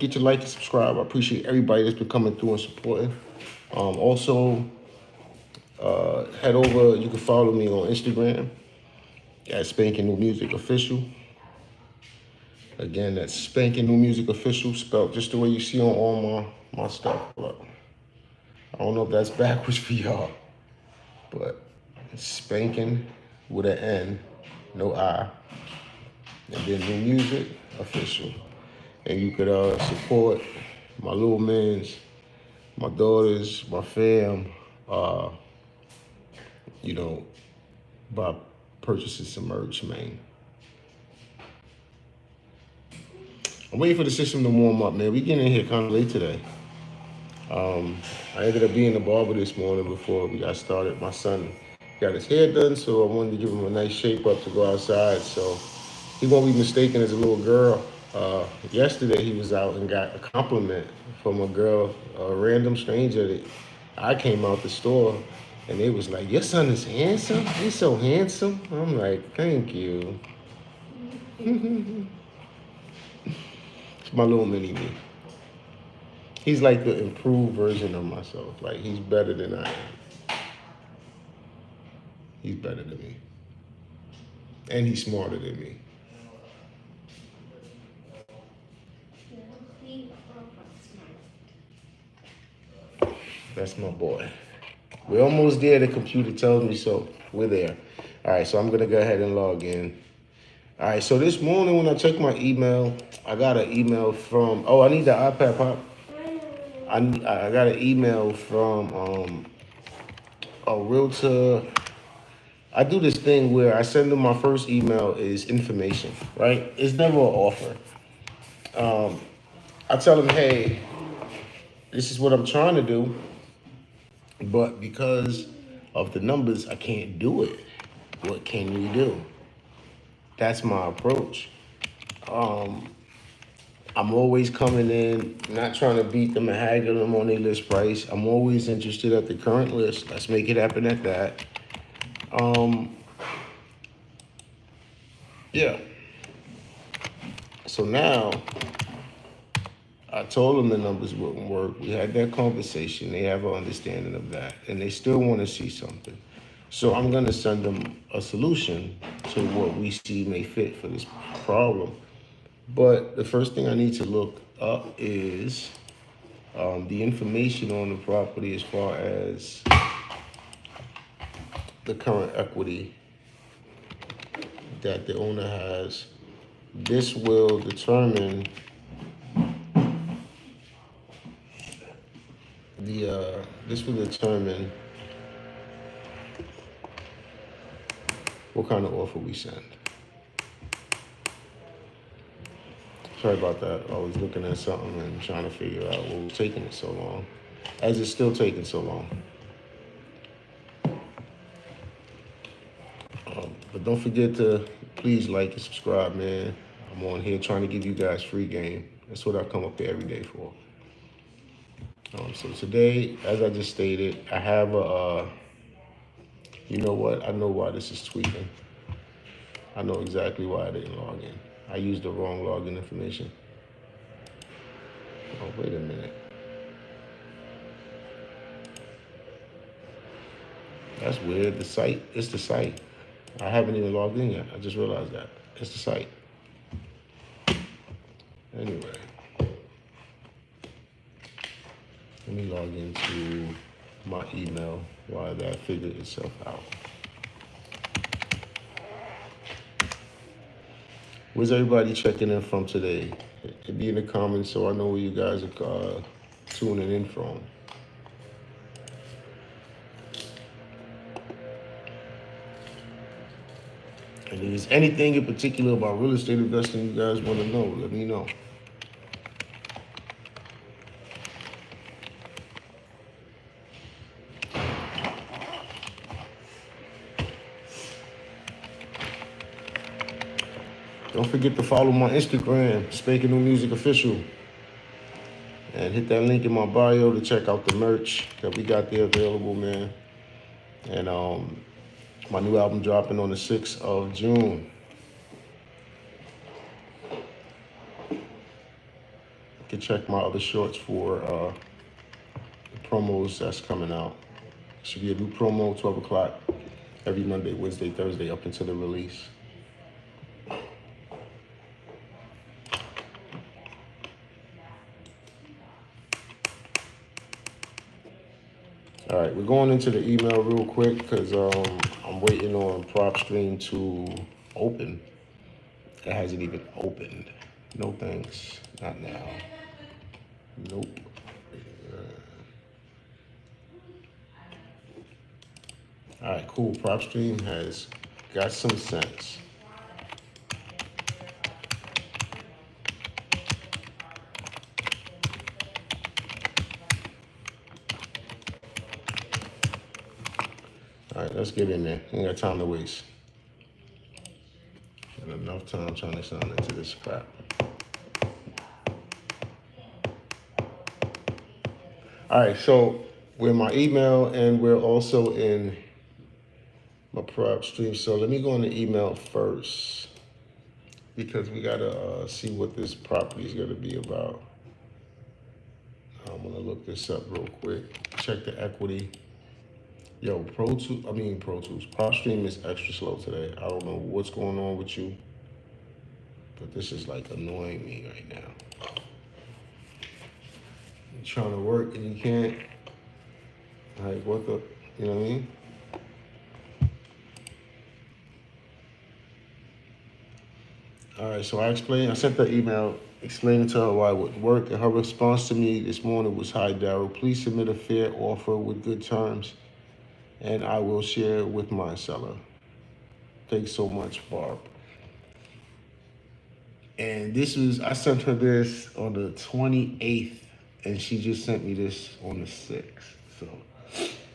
forget to like and subscribe. I appreciate everybody that's been coming through and supporting. Also, head over. You can follow me on Instagram at Spankn New Music Official. Again, that's Spankn New Music Official, spelled just the way you see on all my stuff. Look, I don't know if that's backwards for y'all, but it's Spankn with an N, no I, and then New Music Official. And you could support my little mans, my daughters, my fam, uh, you know, by purchasing some merch, man. I'm waiting for the system to warm up, man. We getting in here kind of late today. I ended up being the barber this morning before we got started. My son got his hair done, so I wanted to give him a nice shape up to go outside. So he won't be mistaken as a little girl. Yesterday he was out and got a compliment from a girl, a random stranger that I came out the store, and they was like, "Your son is handsome. He's so handsome." I'm like, "Thank you." It's my little mini me. He's like the improved version of myself. Like, he's better than I am. He's better than me. And he's smarter than me. That's my boy. We're almost there. The computer tells me so. We're there. All right, so I'm going to go ahead and log in. All right, so this morning when I checked my email, I got an email from, I need the iPad pop. I got an email from a realtor. I do this thing where I send them my first email is information, right? It's never an offer. I tell them, hey, this is what I'm trying to do, but because of the numbers, I can't do it. What can you do? That's my approach. I'm always coming in, not trying to beat them and haggle them on their list price. I'm always interested at the current list. Let's make it happen at that. Yeah. So now, I told them the numbers wouldn't work. We had that conversation. They have an understanding of that, and they still want to see something. So I'm going to send them a solution to what we see may fit for this problem. But the first thing I need to look up is the information on the property as far as the current equity that the owner has. This will determine what kind of offer we send. Sorry about that. I was looking at something and trying to figure out what was taking it so long, as it's still taking so long. But don't forget to please like and subscribe, man. I'm on here trying to give you guys free game. That's what I come up here every day for. So today, as I just stated, I have you know what? I know why this is tweaking. I know exactly why I didn't log in. I used the wrong login information. Oh, wait a minute. That's weird. It's the site. I haven't even logged in yet. I just realized that. It's the site. Anyway. Let me log into my email while that figured itself out. Where's everybody checking in from today? It be in the comments so I know where you guys are tuning in from. And if there's anything in particular about real estate investing you guys want to know, let me know. Don't forget to follow my Instagram, Spankn New Music Official. And hit that link in my bio to check out the merch that we got there available, man. And my new album dropping on the 6th of June. can check my other shorts for the promos that's coming out. Should be a new promo, 12 o'clock, every Monday, Wednesday, Thursday, up until the release. All right, we're going into the email real quick because I'm waiting on PropStream to open. It hasn't even opened. No thanks, not now. Nope. All right, cool. PropStream has got some sense. All right, let's get in there. We ain't got time to waste. Got enough time trying to sign into this crap. All right, so we're in my email and we're also in my PropStream. So let me go in the email first because we gotta see what this property is gonna be about. I'm gonna look this up real quick. Check the equity. Yo, Pro Tools. PropStream is extra slow today. I don't know what's going on with you, but this is like annoying me right now. You're trying to work and you can't. Like, what the, you know what I mean? All right, so I sent the email explaining to her why it would work, and her response to me this morning was, "Hi, Daryl, please submit a fair offer with good terms, and I will share it with my seller. Thanks so much, Barb." And I sent her this on the 28th, and she just sent me this on the 6th. So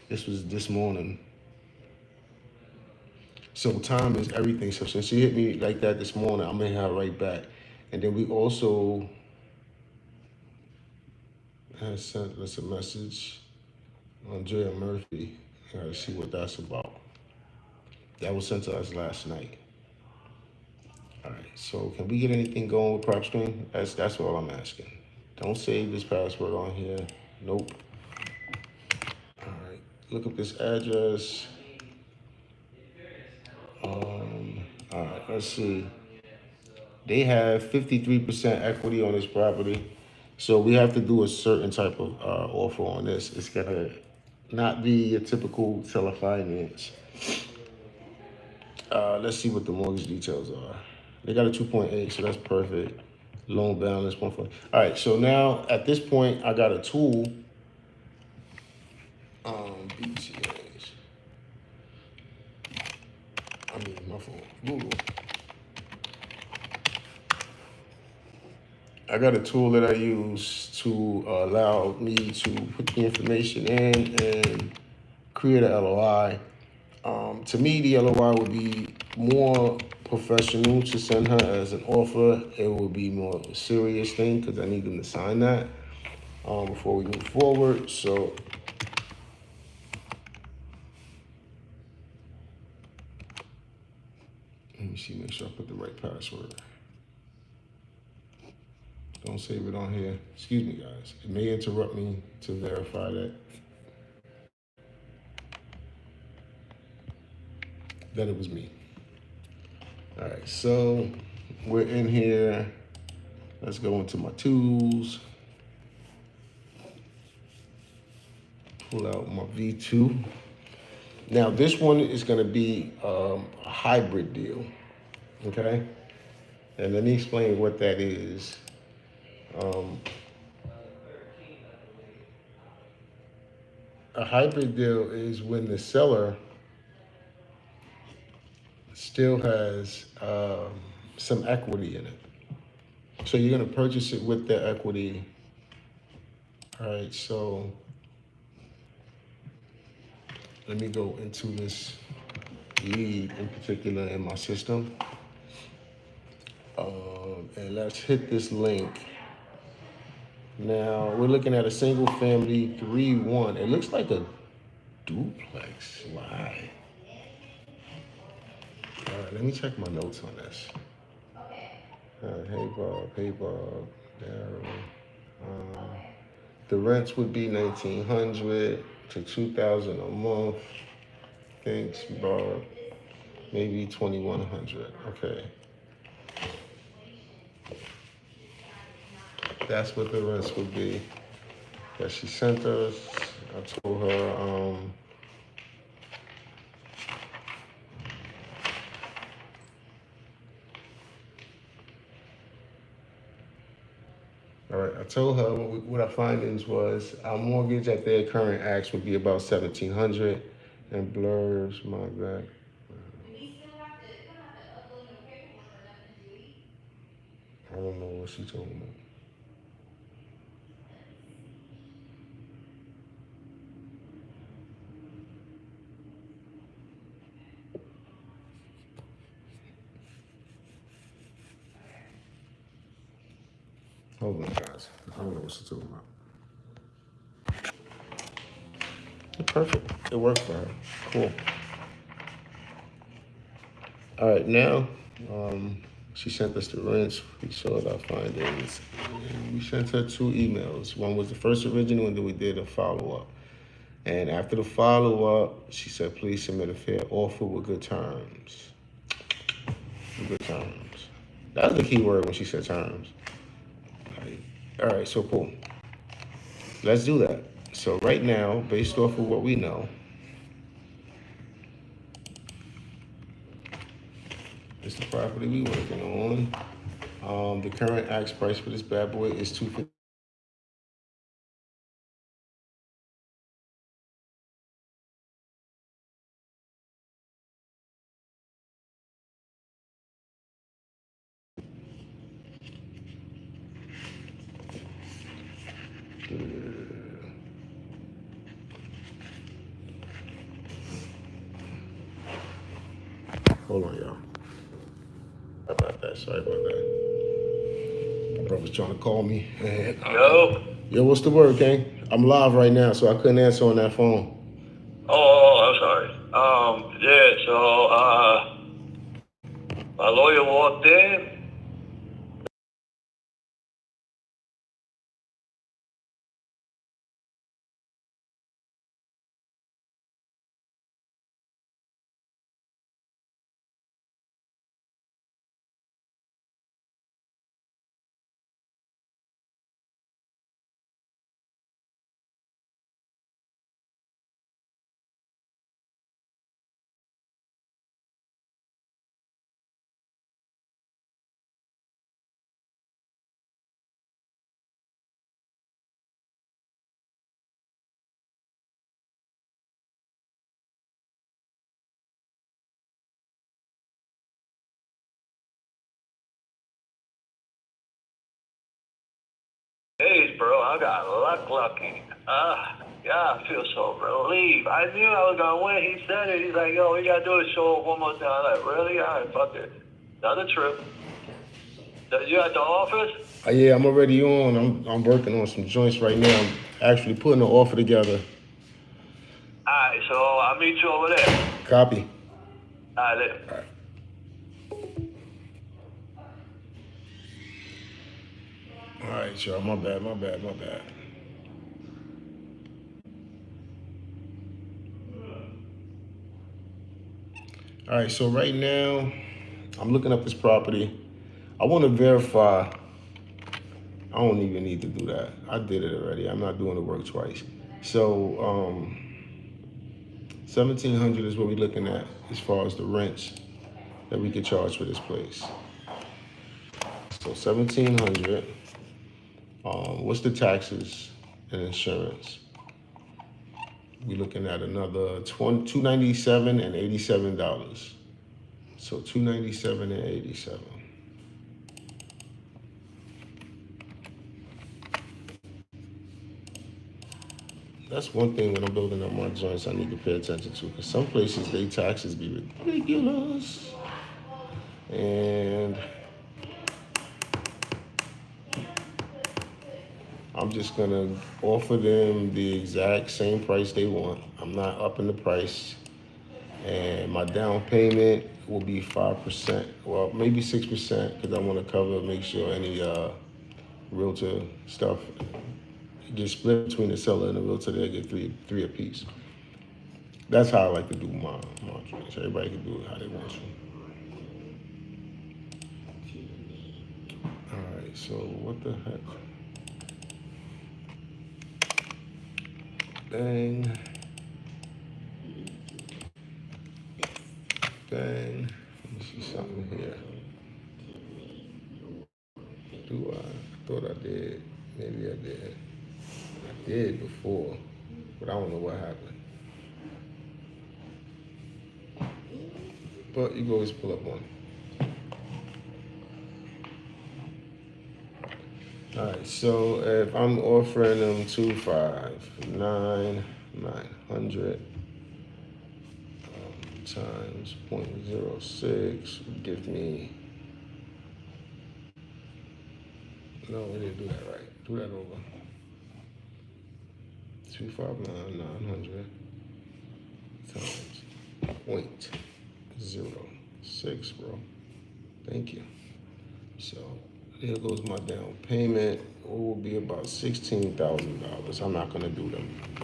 this was this morning. So time is everything. So since she hit me like that this morning, I'm gonna hit her right back. And then we also had sent us a message on Andrea Murphy. I gotta see what that's about. That was sent to us last night. All right, so can we get anything going with PropStream? That's all I'm asking. Don't save this password on here. Nope. All right, look up this address. All right, let's see. They have 53% equity on this property. So we have to do a certain type of offer on this. It's gonna not be a typical seller finance. Let's see what the mortgage details are. They got a 2.8, so that's perfect. Loan balance 1.4. All right, so now at this point, I got a tool. BTAs. My phone. Google. I got a tool that I use to allow me to put the information in and create a LOI. To me, the LOI would be more professional to send her as an offer. It would be more of a serious thing because I need them to sign that before we move forward. So let me see, make sure I put the right password. Don't save it on here. Excuse me, guys. It may interrupt me to verify that it was me. All right, so we're in here. Let's go into my tools. Pull out my V2. Now this one is gonna be a hybrid deal, okay? And let me explain what that is. A hybrid deal is when the seller still has some equity in it. So you're gonna purchase it with the equity. All right, so let me go into this lead in particular in my system. And let's hit this link. Now we're looking at a single family 3-1. It looks like a duplex. Why? All right, let me check my notes on this. Hey Bob, Daryl. The rents would be 1,900 to 2,000 a month. Thanks, Bob. Maybe 2,100. Okay, that's what the rents would be that she sent us. I told her, all right, I told her what our findings was. Our mortgage at their current acts would be about 1,700, and blurs my back. I don't know what she told me. Hold on, guys. I don't know what she's talking about. Perfect. It worked for her. Cool. All right, now she sent us the rents. We showed our findings. And we sent her 2 emails. One was the first original, and then we did a follow up. And after the follow up, she said, please submit a fair offer with good terms. Good terms. That was the key word when she said terms. All right, so cool. Let's do that. So right now, based off of what we know, it's the property we working on. The current ask price for this bad boy is $250. Hold on, y'all. Sorry about that. My brother's trying to call me. Yo, what's the word, King? I'm live right now, so I couldn't answer on that phone. I'm sorry. My lawyer walked in. Hey, bro, I got lucky. Yeah, I feel so relieved. I knew I was gonna win. He said it. He's like, yo, we gotta do a show one more time. I'm like, really? All right, fuck it. Another trip. You at the office? Yeah, I'm already on. I'm working on some joints right now. I'm actually putting an offer together. All right, so I'll meet you over there. Copy. All right, later. All right. All right, y'all. My bad. All right, so right now, I'm looking up this property. I want to verify. I don't even need to do that. I did it already. I'm not doing the work twice. So, 1,700 is what we're looking at as far as the rents that we could charge for this place. So 1,700. What's the taxes and insurance? We're looking at another $297 and $87. So $297 and $87. That's one thing when I'm building up my joints I need to pay attention to, because some places they taxes be ridiculous. And I'm just gonna offer them the exact same price they want. I'm not upping the price. And my down payment will be 5%. Well, maybe 6%, because I want to make sure any realtor stuff It gets split between the seller and the realtor. They get three apiece. That's how I like to do my joints. Everybody can do it how they want to. All right, so what the heck? Bang. Bang. Let me see something here. Do I thought I did. Maybe I did. I did before, but I don't know what happened. But you can always pull up one. All right, so if I'm offering them 900 times 0.06 would give me, no, we didn't do that right. Do that over. 259,900 times 0.06, bro. Thank you. So here goes my down payment. It will be about $16,000. I'm not gonna do the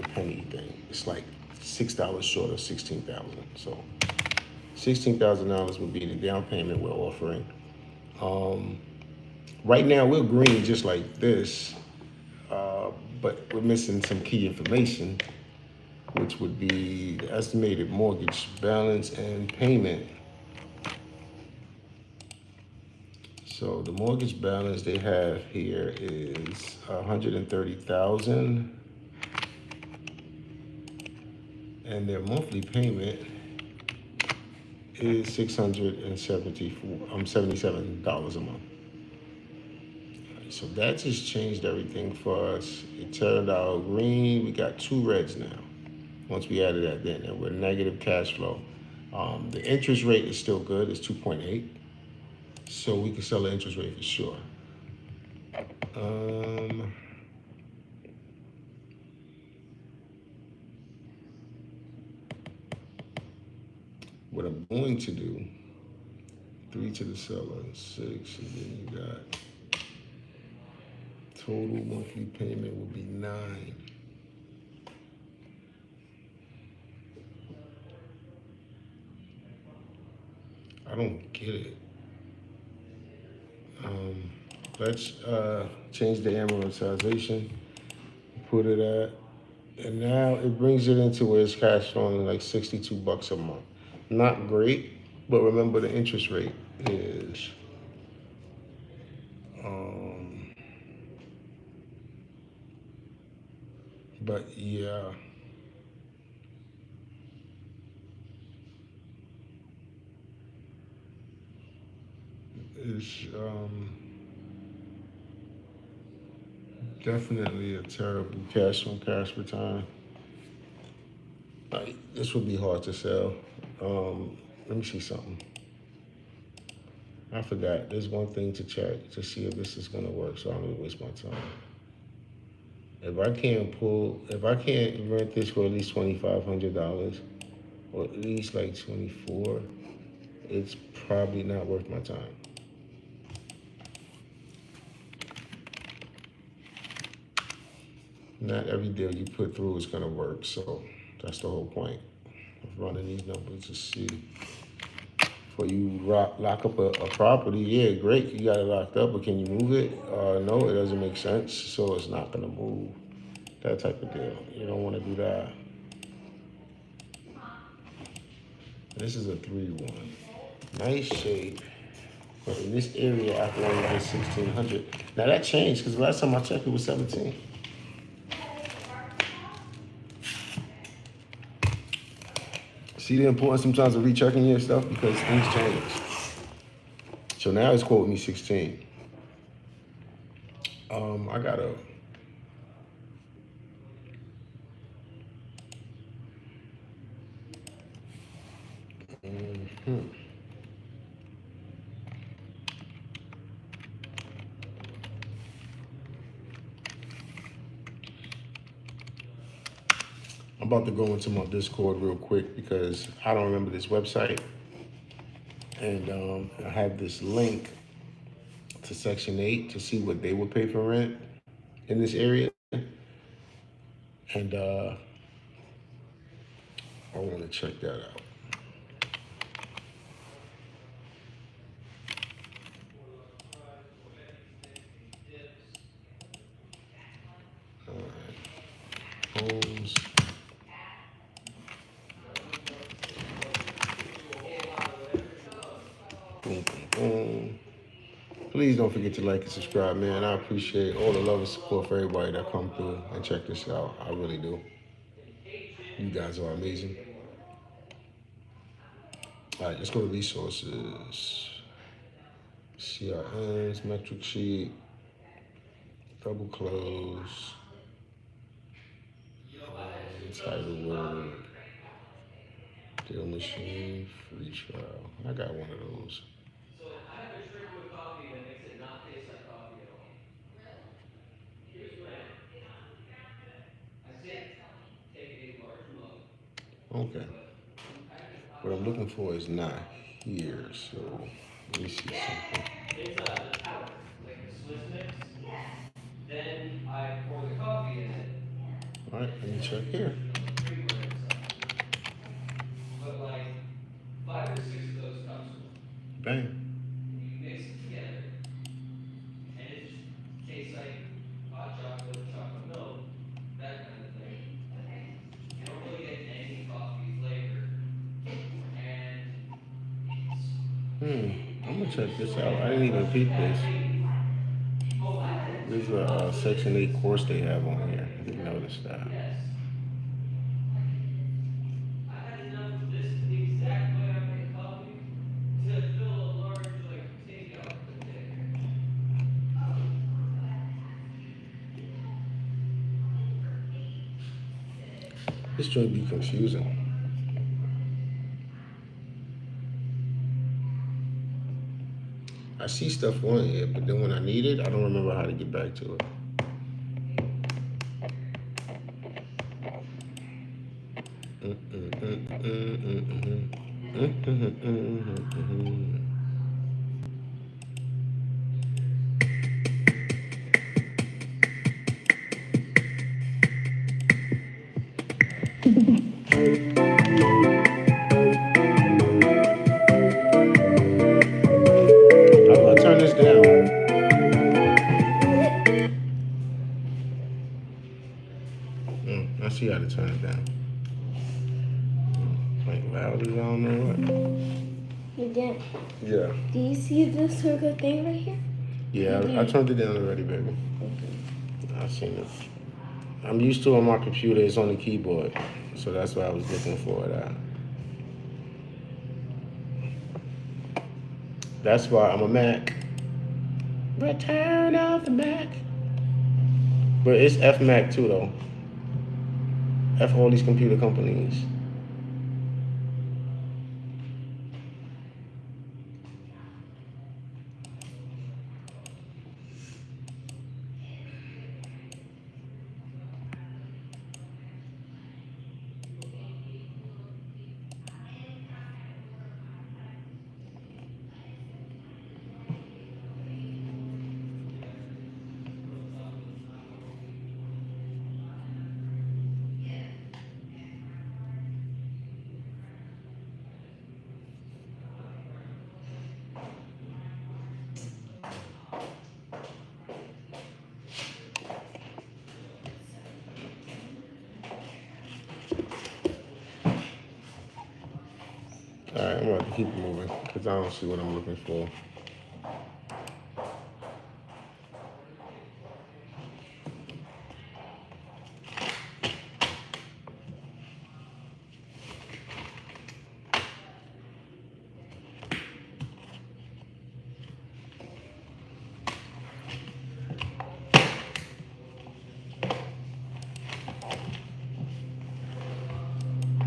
penny thing. It's like $6 short of 16,000. So $16,000 would be the down payment we're offering. Right now we're green just like this, but we're missing some key information, which would be the estimated mortgage balance and payment. So the mortgage balance they have here is 130,000, and their monthly payment is $77 a month. So that just changed everything for us. It turned out green. We got two reds now. Once we added that in, and we're negative cash flow. The interest rate is still good. It's 2.8. So we can sell the interest rate for sure. What I'm going to do, 3 to the seller, 6, and then you got total monthly payment will be 9. I don't get it. Let's change the amortization, put it at, and now it brings it into where it's cash flowing like $62 a month. Not great, but remember the interest rate is but yeah. It's definitely a terrible cash on cash return. Like, this would be hard to sell. Let me see something. I forgot. There's one thing to check to see if this is gonna work, so I'm gonna waste my time. If I can't rent this for at least $2,500, or at least like 24, it's probably not worth my time. Not every deal you put through is gonna work, so that's the whole point of running these numbers to see. For you lock up a property, yeah, great, you got it locked up, but can you move it? No, it doesn't make sense, so it's not gonna move. That type of deal. You don't wanna do that. This is a 3-1. Nice shape. But in this area, I can only get 1,600. Now that changed, because last time I checked, it was 17. See the importance sometimes of rechecking your stuff because things change. So now it's quoting me 16. I gotta. I'm about to go into my Discord real quick because I don't remember this website. And I have this link to Section 8 to see what they would pay for rent in this area. And I want to check that out. All right. Homes. Boom, boom, boom. Please don't forget to like and subscribe, man. I appreciate all the love and support for everybody that come through and check this out. I really do. You guys are amazing. All right, let's go to resources. CRMs, metric sheet, double close, title word, deal machine, free trial. I got one of those. Okay. What I'm looking for is not here, so let me see something. All right, let me check here. Bang. Hmm. I'm gonna check this out. I didn't even peep this. There's a Section 8 course they have on here. I didn't notice that. This joint be confusing. I see stuff on here, but then when I need it, I don't remember how to get back to it. How do I turn this down? I see how to turn it down. Like louder, I don't know what. You did. Yeah. Do you see this circle thing right here? Yeah, I turned it down already, baby. I seen it. I'm used to on my computer, it's on the keyboard. So that's why I was looking for that. That's why I'm a Mac. Return of the Mac. But it's F Mac too, though. F all these computer companies. All right, I'm about to keep moving because I don't see what I'm looking for.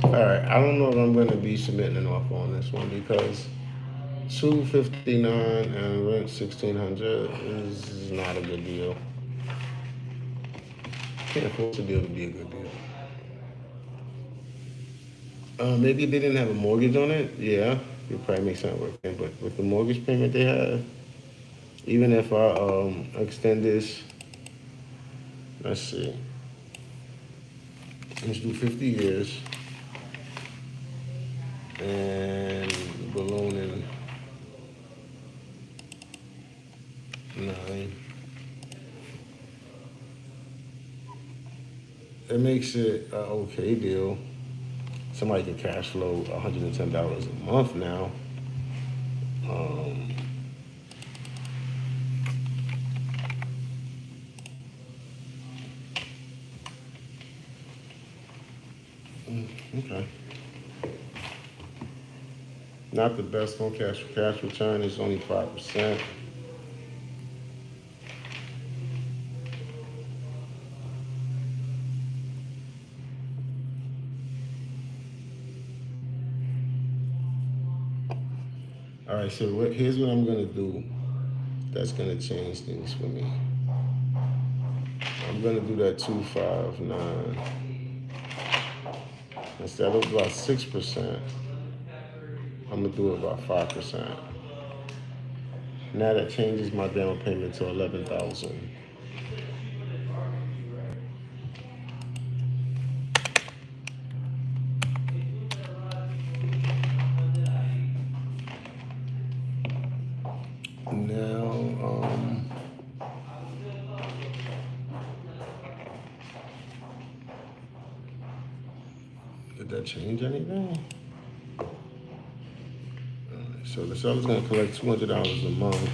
All right, I don't know if I'm going to be submitting an offer on this one because 259 and rent 1600 is not a good deal. Can't force a deal to be a good deal. Maybe if they didn't have a mortgage on it, yeah, it probably make something work. But with the mortgage payment they have, even if I extend this, let's see. Let's do 50 years. And balloon in 9. It makes it an okay deal. Somebody can cash flow $110 a month now. Um, okay. Not the best on cash return is only 5%. All right, so here's what I'm gonna do. That's gonna change things for me. I'm gonna do that 259 instead of about 6%. I'm gonna do it about 5%. Now that changes my down payment to 11,000. Now, did that change anything? Alright, so the seller's gonna collect $200 a month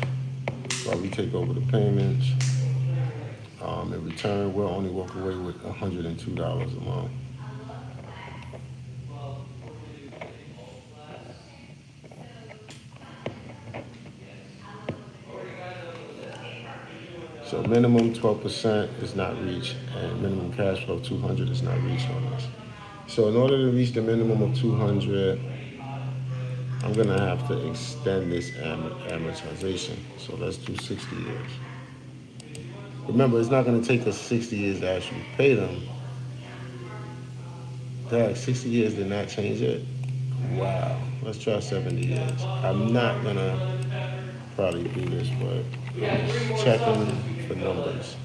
while we take over the payments. In return, we'll only walk away with $102 a month. So minimum 12% is not reached, and minimum cash flow 200 is not reached on this. So in order to reach the minimum of 200, I'm gonna have to extend this amortization. So let's do 60 years. Remember, it's not gonna take us 60 years to actually pay them. Dad, 60 years did not change it? Wow. Let's try 70 years. I'm not gonna probably do this, but I'm just checking for numbers.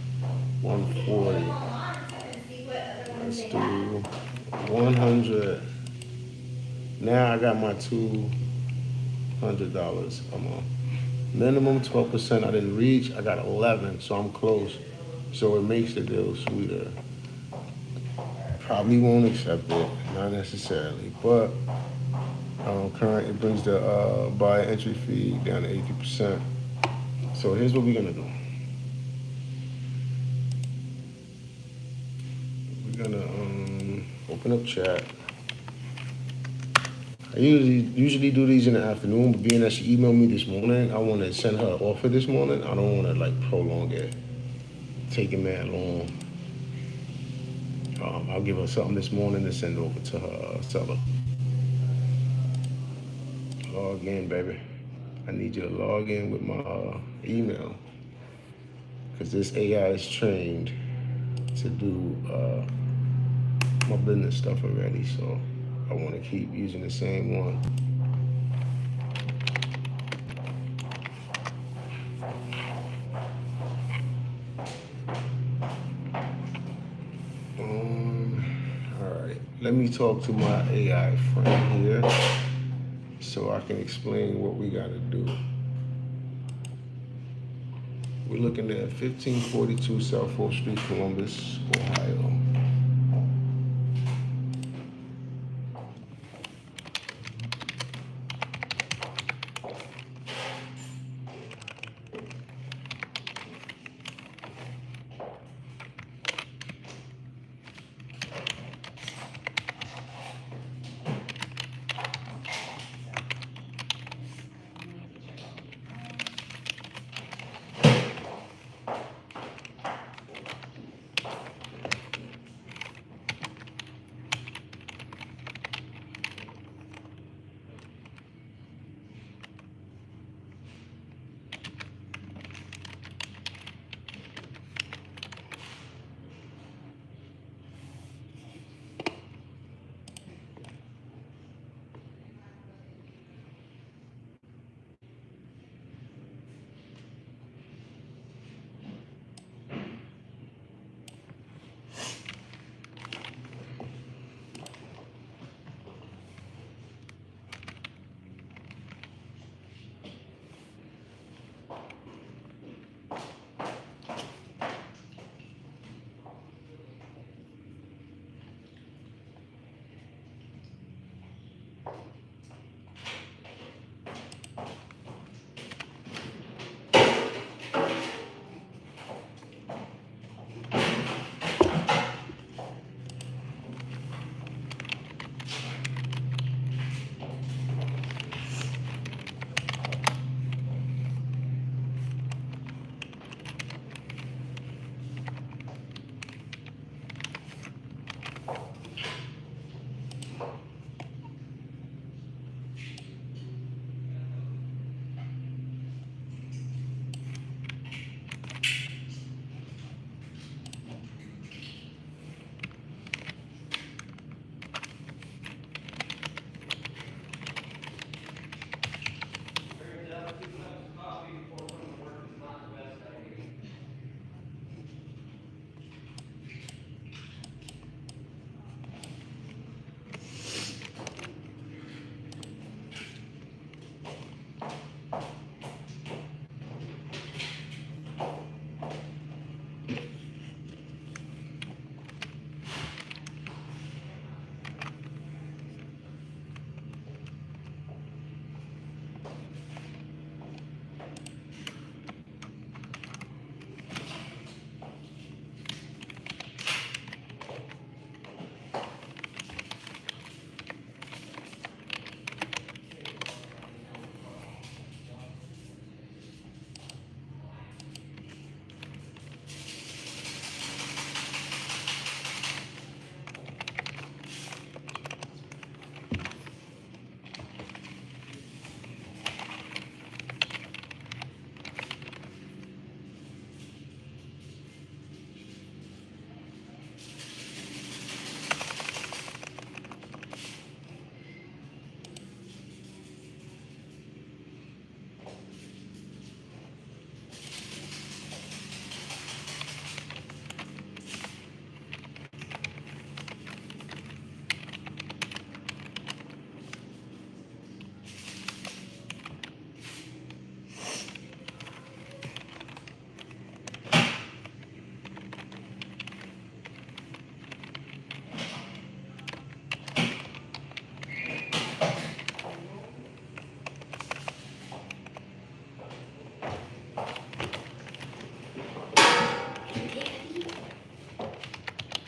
140. Let's do 100. Now I got my $200 a month. Minimum 12% I didn't reach. I got 11, so I'm close. So it makes the deal sweeter. Probably won't accept it, not necessarily, but current it brings the buyer entry fee down to 80%. So here's what we're gonna do. We're gonna open up chat. I usually do these in the afternoon, but being that she emailed me this morning, I want to send her an offer this morning. I don't want to like prolong it, taking that long. I'll give her something this morning to send over to her seller. Log in, baby. I need you to log in with my email because this AI is trained to do my business stuff already. So I want to keep using the same one. All right, let me talk to my AI friend here so I can explain what we got to do. We're looking at 1542 South 4th Street, Columbus, Ohio.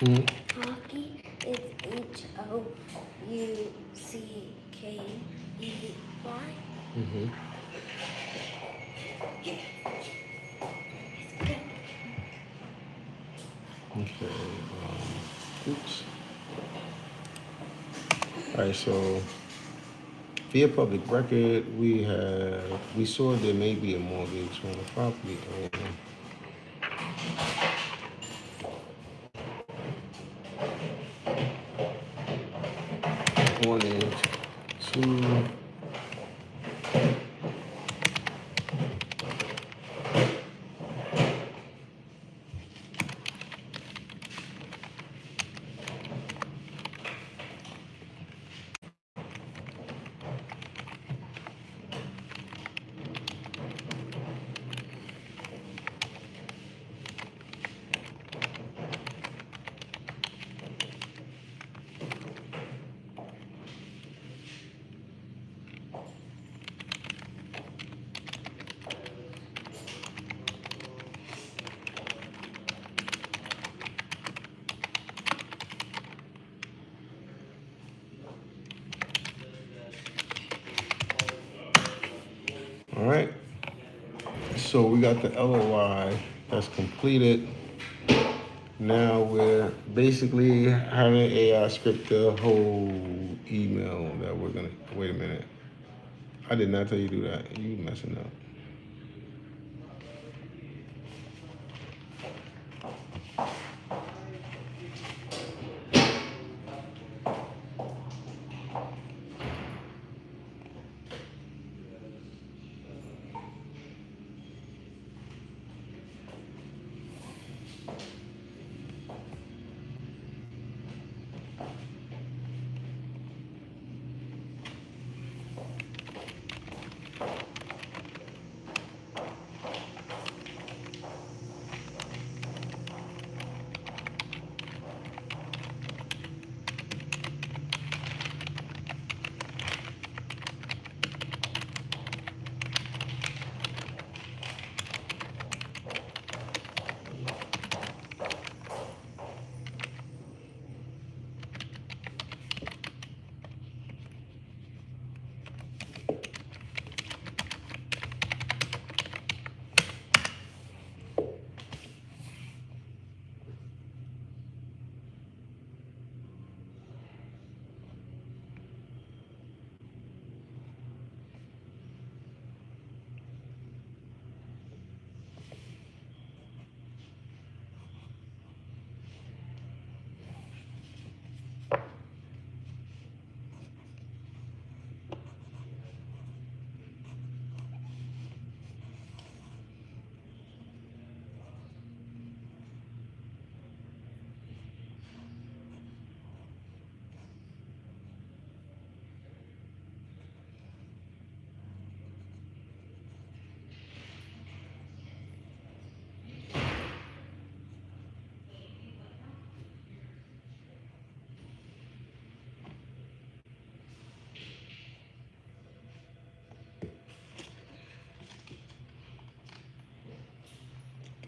Hmm? Hockey is Houckey. Mm-hmm. Okay. Oops. All right. So via public record, we saw there may be a mortgage on the property owner. One is two. All right. So we got the LOI that's completed. Now we're basically having AI script the whole email that we're gonna. Wait a minute. I did not tell you to do that. You messing up.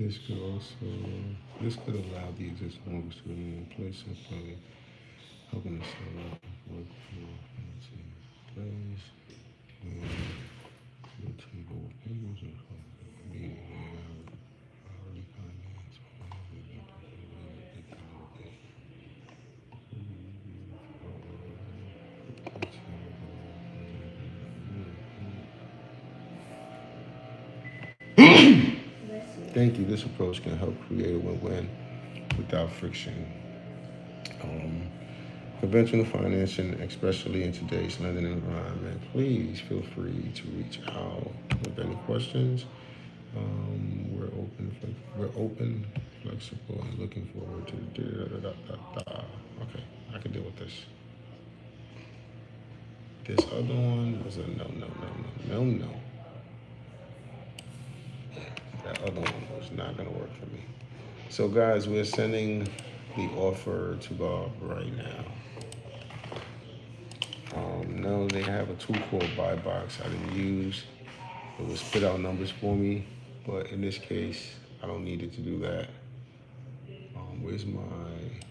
This could allow the existing mortgage to remain in place and fully helping the seller work through financing place. And the table of payments and meeting hourly finance. Thank you. This approach can help create a win-win without friction. Um, Conventional financing, especially in today's lending environment, please feel free to reach out with any questions. We're open, flexible, and looking forward to. Okay, I can deal with this. This other one was a no. That other one was not gonna work for me. So guys, we're sending the offer to Bob right now. No, they have a tool called Buy Box I didn't use. It will spit out numbers for me, but in this case, I don't need it to do that. Where's my,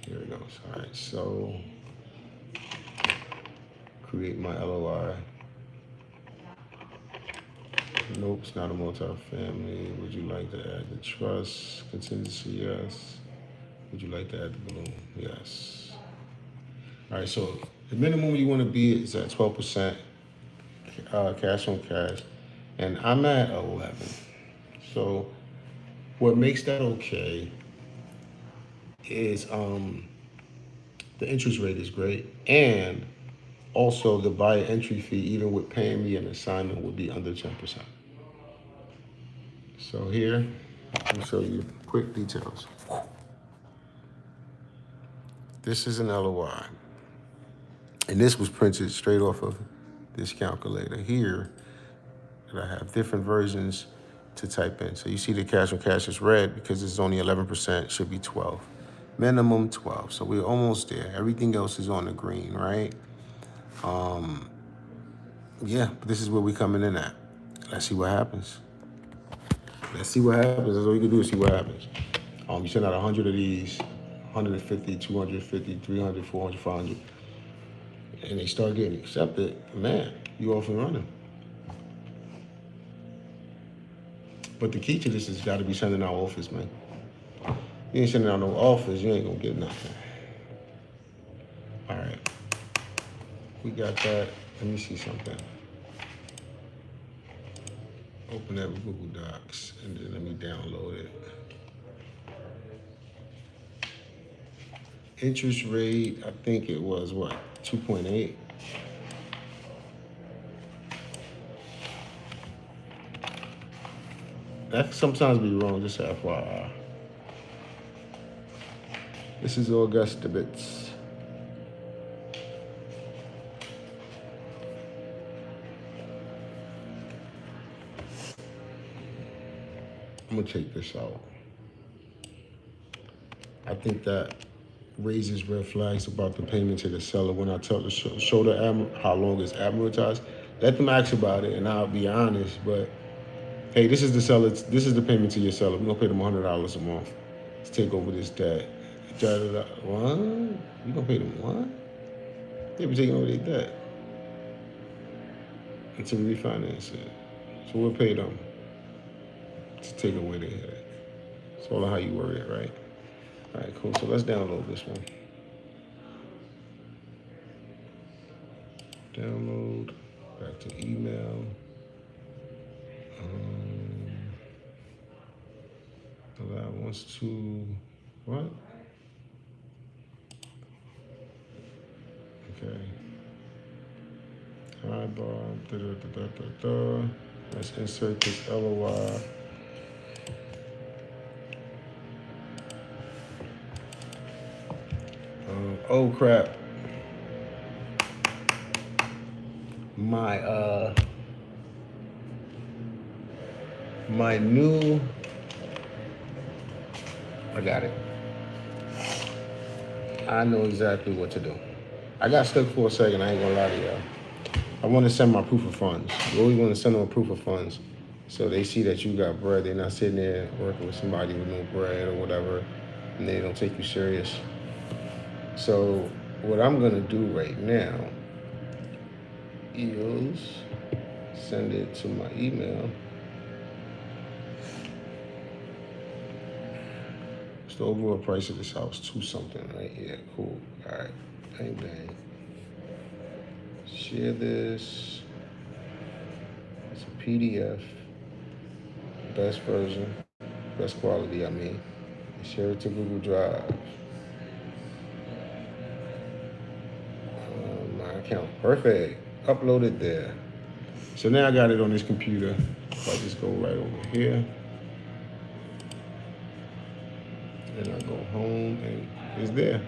here it goes. All right, so create my LOI. Nope, it's not a multi-family. Would you like to add the trust? Contingency, yes. Would you like to add the balloon? Yes. All right, so the minimum you want to be is at 12% cash on cash, and I'm at 11. So what makes that okay is the interest rate is great, and also the buyer entry fee, even with paying me an assignment, would be under 10%. So here, I'll show you quick details. This is an LOI, and this was printed straight off of this calculator here. That I have different versions to type in. So you see the cash on cash is red because it's only 11%, should be 12. Minimum 12. So we're almost there. Everything else is on the green, right? Yeah, but this is where we're coming in at. Let's see what happens. Let's see what happens. That's all you can do is see what happens. You send out 100 of these, 150, 250, 300, 400, 500, and they start getting accepted, man, you off and running. But the key to this has got to be sending out offers, man. You ain't sending out no offers, you ain't gonna get nothing. All right, we got that. Let me see something. Open that with Google Docs, and then let me download it. Interest rate, I think it was what, 2.8? That can sometimes be wrong, just FYI. This is Augusta Bits. I'm gonna take this out. I think that raises red flags about the payment to the seller when I tell the show the how long it's amortized. Let them ask about it, and I'll be honest. But hey, this is the seller. This is the payment to your seller. We're gonna pay them $100 a month to take over this debt. What? You gonna pay them what? They be taking over their debt until we refinance it. So we'll pay them to take away their headache. It's all how you word it, right? All right, cool. So let's download this one. Download, back to email. Allow wants to, what? Okay. Hi, Bob. Let's insert this LOI. Oh crap. My new, I got it. I know exactly what to do. I got stuck for a second, I ain't gonna lie to y'all. I want to send my proof of funds. You always want to send them a proof of funds. So they see that you got bread. They're not sitting there working with somebody with no bread or whatever, and they don't take you serious. So what I'm gonna do right now is send it to my email. It's the overall price of this house, two something, right? Yeah, cool. All right, bang bang. Share this. It's a PDF, best version, best quality. I mean, share it to Google Drive. My account, perfect. Upload it there. So now I got it on this computer. If I just go right over here, and I go home, and it's there.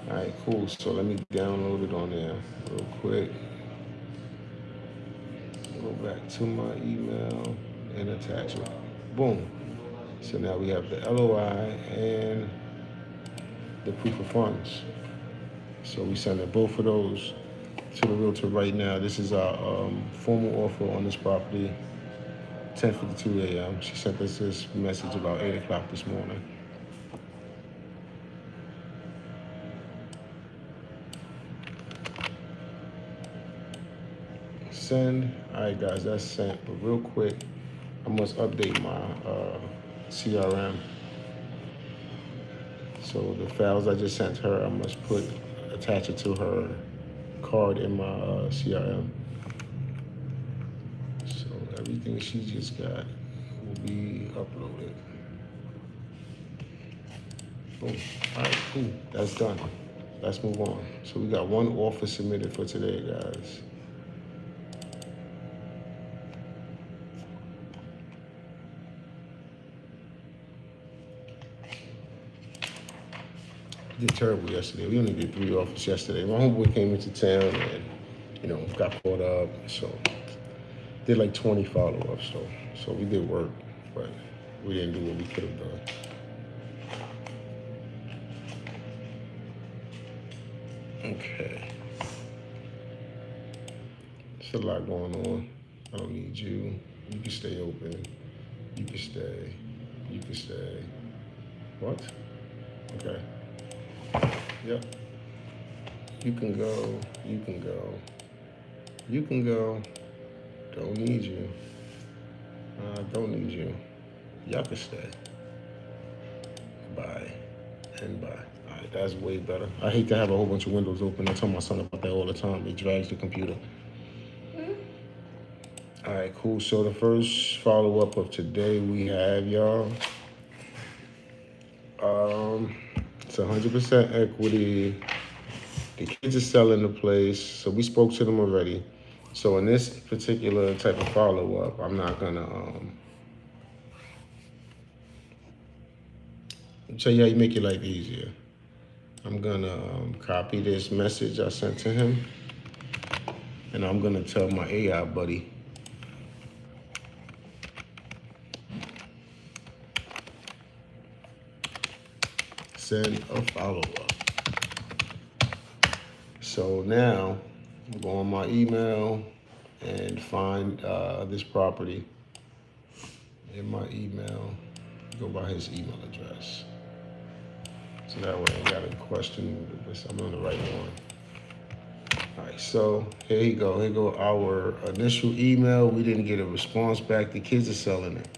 All right, cool. So let me download it on there real quick. Go back to my email and attach it. Boom. So now we have the LOI and the proof of funds. So we sending both of those to the realtor right now. This is our formal offer on this property. 10:52 a.m. She sent us this message about 8 o'clock this morning. Send. All right, guys, that's sent. But real quick, I must update my CRM. So the files I just sent her, I must attach it to her card in my CRM. So everything she just got will be uploaded. Boom. All right, cool. That's done. Let's move on. So we got one offer submitted for today, guys. We did terrible yesterday. We only did 3 offers yesterday. My homeboy came into town and, got caught up. So did like 20 follow-ups though. So we did work, but we didn't do what we could have done. Okay. There's a lot going on. I don't need you. You can stay open. You can stay. You can stay. What? Okay. Yep. You can go. You can go. You can go. Don't need you. Don't need you. Y'all can stay. Bye. And bye. All right, that's way better. I hate to have a whole bunch of windows open. I tell my son about that all the time. It drags the computer. All right, cool. So the first follow-up of today we have, y'all. It's 100% equity. The kids are selling the place, so we spoke to them already. So in this particular type of follow-up, I'm not gonna tell you how you make your life easier. I'm gonna copy this message I sent to him, and I'm gonna tell my AI buddy send a follow-up. So now I'm go on my email and find this property in my email. Go by his email address. So that way I got a question. I'm on the right one. All right, so here you go. Here go our initial email. We didn't get a response back. The kids are selling it.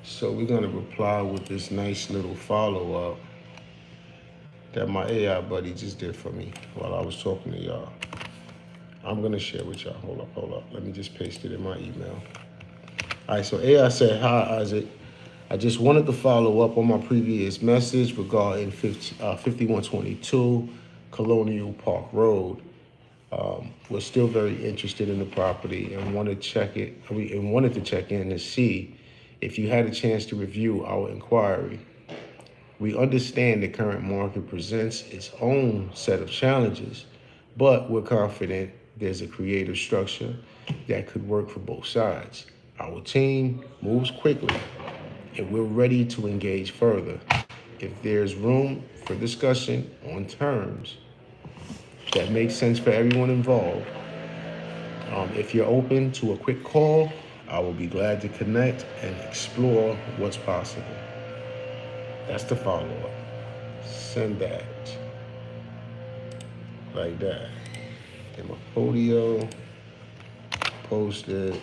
So we're gonna reply with this nice little follow-up that my AI buddy just did for me while I was talking to y'all. I'm gonna share with y'all. Hold up. Let me just paste it in my email. All right, so AI said, "Hi, Isaac. I just wanted to follow up on my previous message regarding 5122 Colonial Park Road. We're still very interested in the property and wanted to check in to see if you had a chance to review our inquiry. We understand the current market presents its own set of challenges, but we're confident there's a creative structure that could work for both sides. Our team moves quickly, and we're ready to engage further. If there's room for discussion on terms that make sense for everyone involved, if you're open to a quick call I will be glad to connect and explore what's possible. That's the follow up. Send that like that. In my Podio, post it,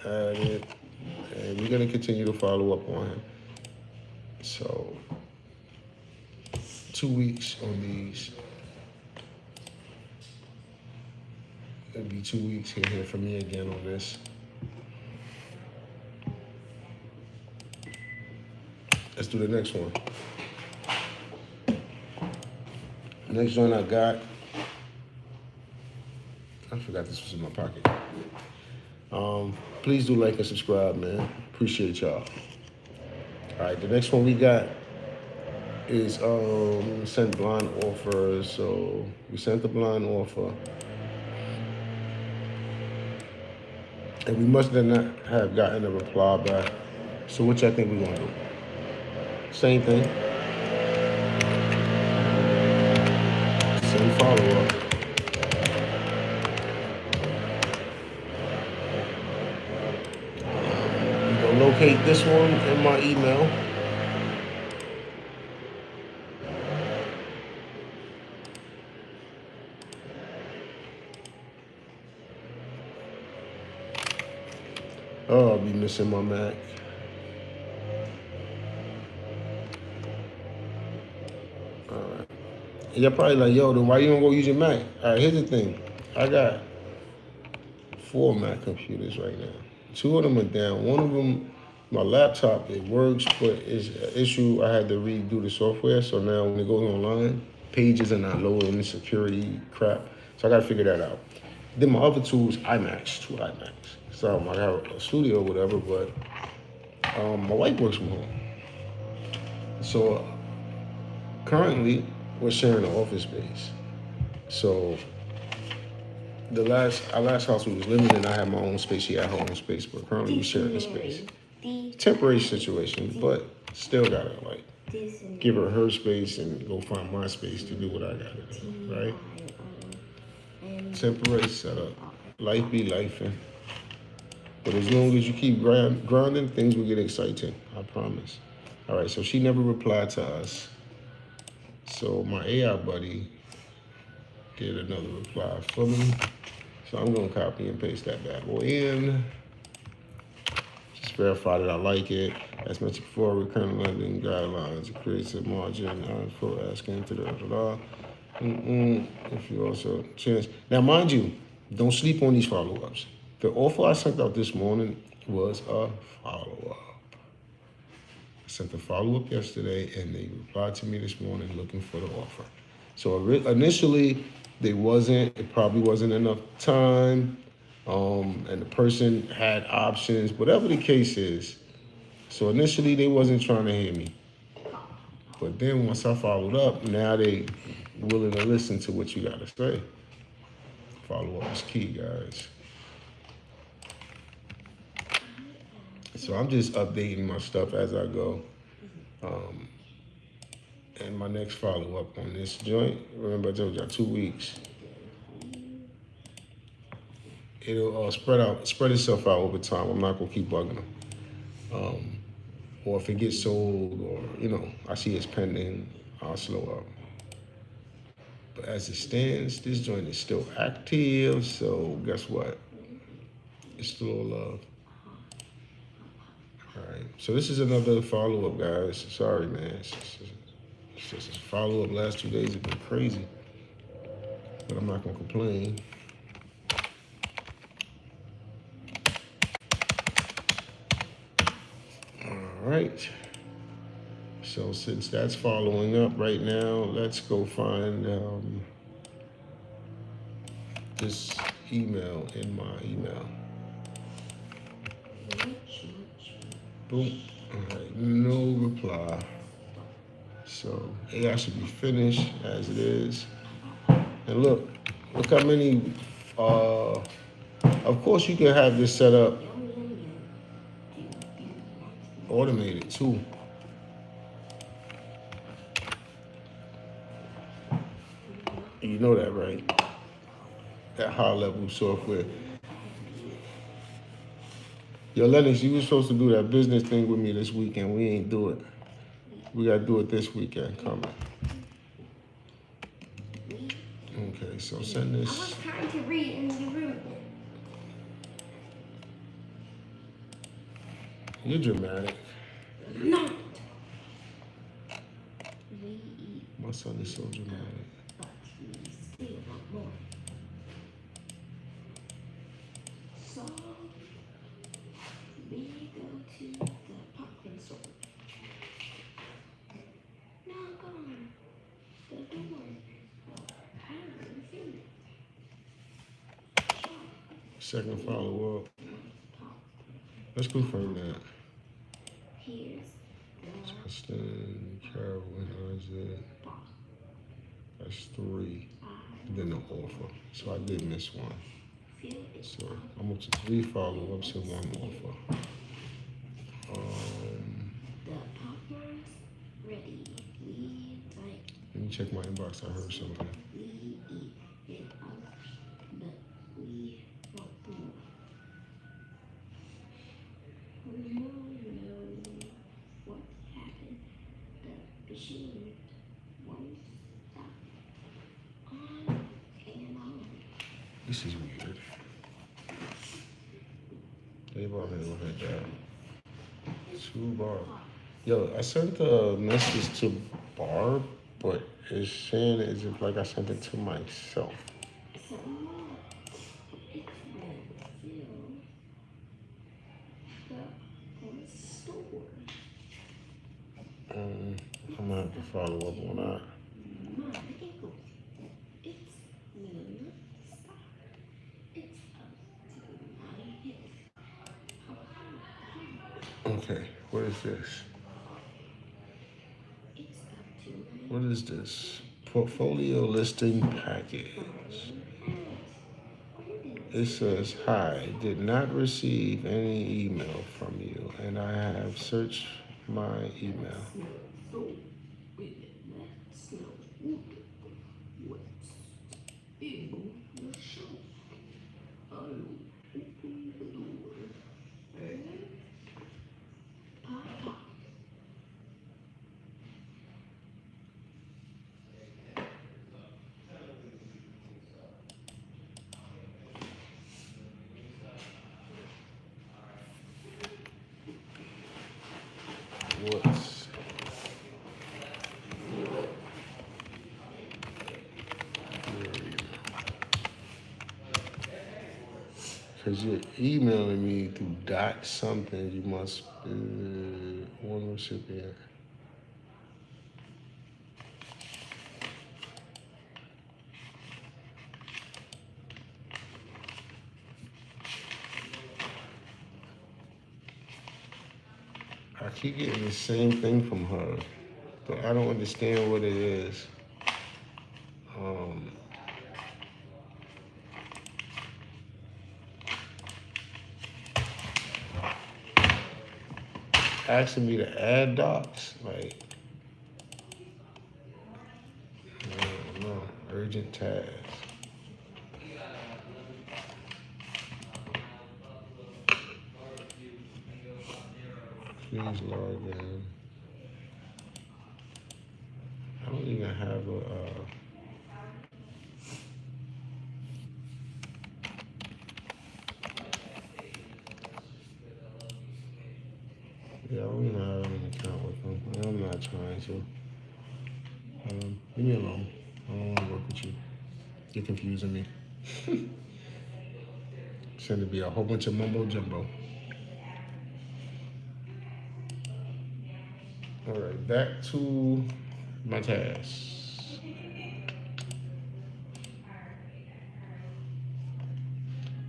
add it, and we're gonna continue to follow up on him. So 2 weeks on these. It'll be 2 weeks. He'll hear from me again on this. Let's do the next one. Next one I got. I forgot this was in my pocket. Please do like and subscribe, man. Appreciate y'all. All right, the next one we got is sent blind offers. So we sent the blind offer, and we must not have gotten a reply back. So what y'all think we're gonna do? Same thing. Send follow up. I'm gonna locate this one in my email. Oh, I'll be missing my Mac. Alright. You're probably like, yo, then why you don't go use your Mac? Alright, here's the thing. I got 4 Mac computers right now. 2 of them are down. One of them, my laptop, it works, but it's an issue. I had to redo the software, so now when it goes online, pages are not loading, the security crap. So I gotta figure that out. Then my other 2 is iMacs, 2 iMacs. So I have a studio or whatever, but my wife works from home. So currently, we're sharing an office space. So our last house we was living in, I had my own space. She had her own space, but currently we're sharing a space. Temporary situation, but still gotta like give her space and go find my space to do what I gotta do, right? Temporary setup. Life be lifing. But as long as you keep grinding, things will get exciting. I promise. All right, so she never replied to us. So my AI buddy did another reply for me. So I'm gonna copy and paste that bad boy in. Just verify that I like it. As mentioned before, recurrent lending guidelines. It creates a margin for asking to the if you also chance. Now, mind you, don't sleep on these follow-ups. The offer I sent out this morning was a follow-up. I sent the follow-up yesterday, and they replied to me this morning looking for the offer. So initially, it probably wasn't enough time, and the person had options, whatever the case is. So initially, they wasn't trying to hear me. But then once I followed up, now they willing to listen to what you gotta say. Follow up is key, guys. So I'm just updating my stuff as I go. And my next follow up on this joint, remember I told y'all 2 weeks. It'll spread itself out over time. I'm not gonna keep bugging them. Or if it gets sold, or I see it's pending, I'll slow up. But as it stands, this joint is still active. So guess what? It's still all love. All right. So this is another follow up, guys. Sorry, man. It's just a follow up. Last 2 days have been crazy, but I'm not gonna complain. All right. So since that's following up right now, let's go find this email in my email. Boom. All right, no reply. So AI should be finished as it is. And look how many, of course you can have this set up automated too. You know that, right? That high level software. Yo, Lennox, you was supposed to do that business thing with me this weekend. We ain't do it. We gotta do it this weekend. Coming. Okay, so send I this. was trying to read in the room. You're dramatic. Not. My son is so dramatic. But we still want more. So we go to the popcorn store. Now go on the door. I haven't seen it. Second follow up. Let's confirm that. Here's Justin, Carolyn, Isaac. That's 3. Then the offer. So I did miss one. So I'm up to 3 follow ups and 1 offer. the popcorn's ready. We like Let me check my inbox. I heard something. we eat it up, but we want more. We know what happened. The machine won't stop on and on. This is weird. They brought me over here. 2 Barb. Yo, I sent a message to Barb, but it's saying as if like I sent it to myself. So it's been the store. I'm gonna have to follow up on that. My ankle. It's me. Stop. It's up to my hip. Okay, what is this? It's up to my What is this? Portfolio listing package. It says, hi, did not receive any email from you, and I have searched my email. So when that snow what's in the show? I'll open the door and Papa. What's because you're emailing me through dot something, you must be one recipient. I keep getting the same thing from her, but I don't understand what it is. Asking me to add docs, like, I don't know, urgent tasks. Please log in. I don't even have a, yeah, I don't even have an account with them. And I'm not trying to. Leave me alone. I don't want to work with you. You're confusing me. It's going to be a whole bunch of mumbo jumbo. All right, back to my tasks.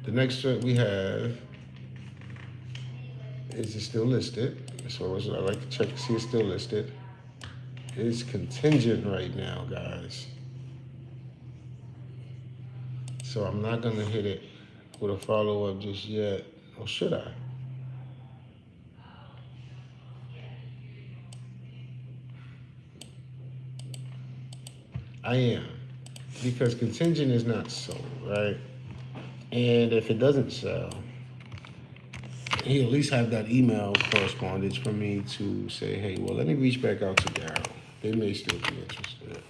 The next thread we have is it still listed? So I like to check to see it's still listed. It's contingent right now, guys. So I'm not gonna hit it with a follow-up just yet, or should I? I am, because contingent is not sold, right? And if it doesn't sell, he at least have that email correspondence for me to say, hey, well, let me reach back out to Daryl. They may still be interested.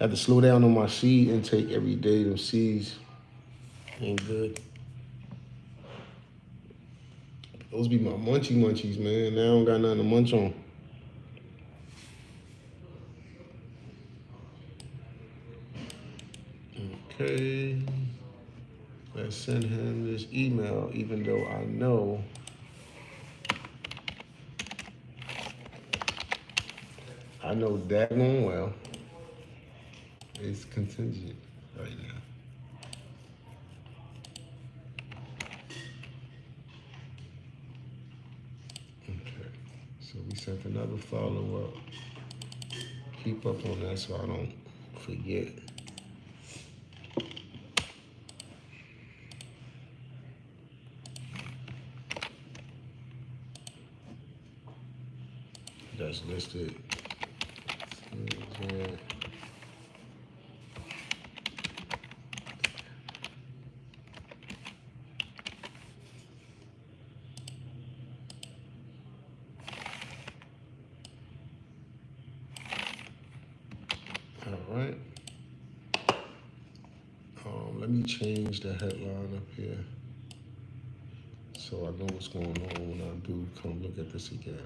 I had to slow down on my seed intake every day. Them seeds ain't good. Those be my munchies, man. Now I don't got nothing to munch on. Okay. Let's send him this email, even though I know daggone well it's contingent right now. Okay. So we sent another follow up. Keep up on that so I don't forget. That's listed. All right. Let me change the headline up here so I know what's going on when I do come look at this again.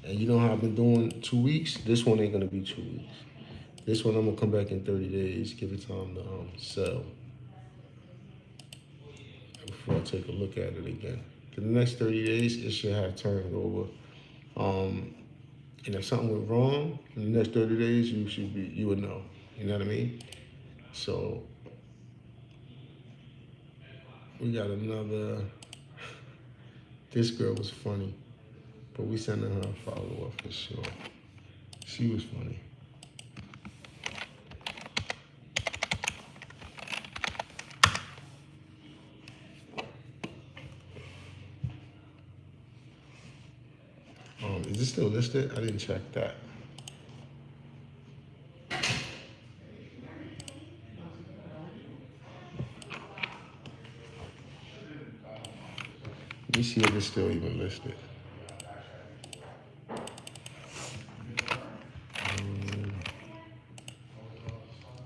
And you know how I've been doing 2 weeks? This one ain't gonna be 2 weeks. This one I'm gonna come back in 30 days, give it time to sell before I take a look at it again. For the next 30 days, it should have turned over. And if something went wrong in the next 30 days, you would know. You know what I mean? So we got another. This girl was funny, but we sending her a follow up for sure. She was funny. Is this still listed? I didn't check that. Let me see if it's still even listed.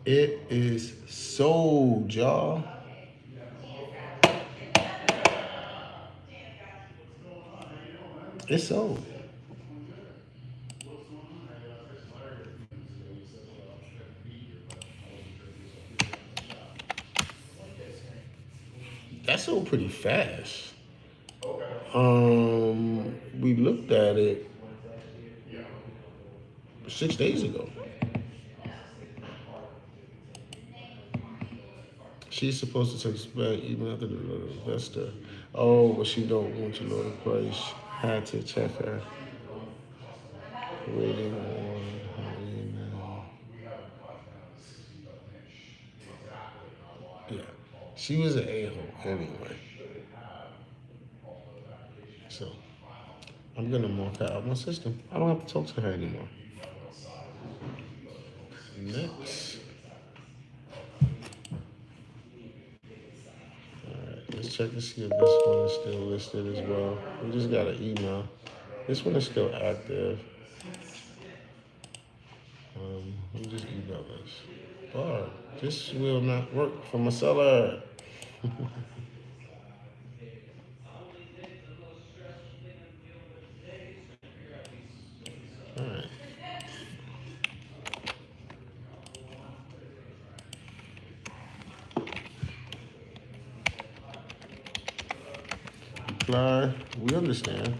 It is sold, y'all. It's sold. That sold pretty fast. We looked at it 6 days ago. She's supposed to take us back even after the investor. Oh, but she don't want to lower the price. Had to check her. Waiting on her email. Yeah, she was an a-hole anyway. So I'm gonna mark her out my system. I don't have to talk to her anymore. Next. Alright, let's check to see if this one is still listed as well. We just got an email. This one is still active. Let me just email this. Bar, this will not work for my seller. Alright. Reply, we understand.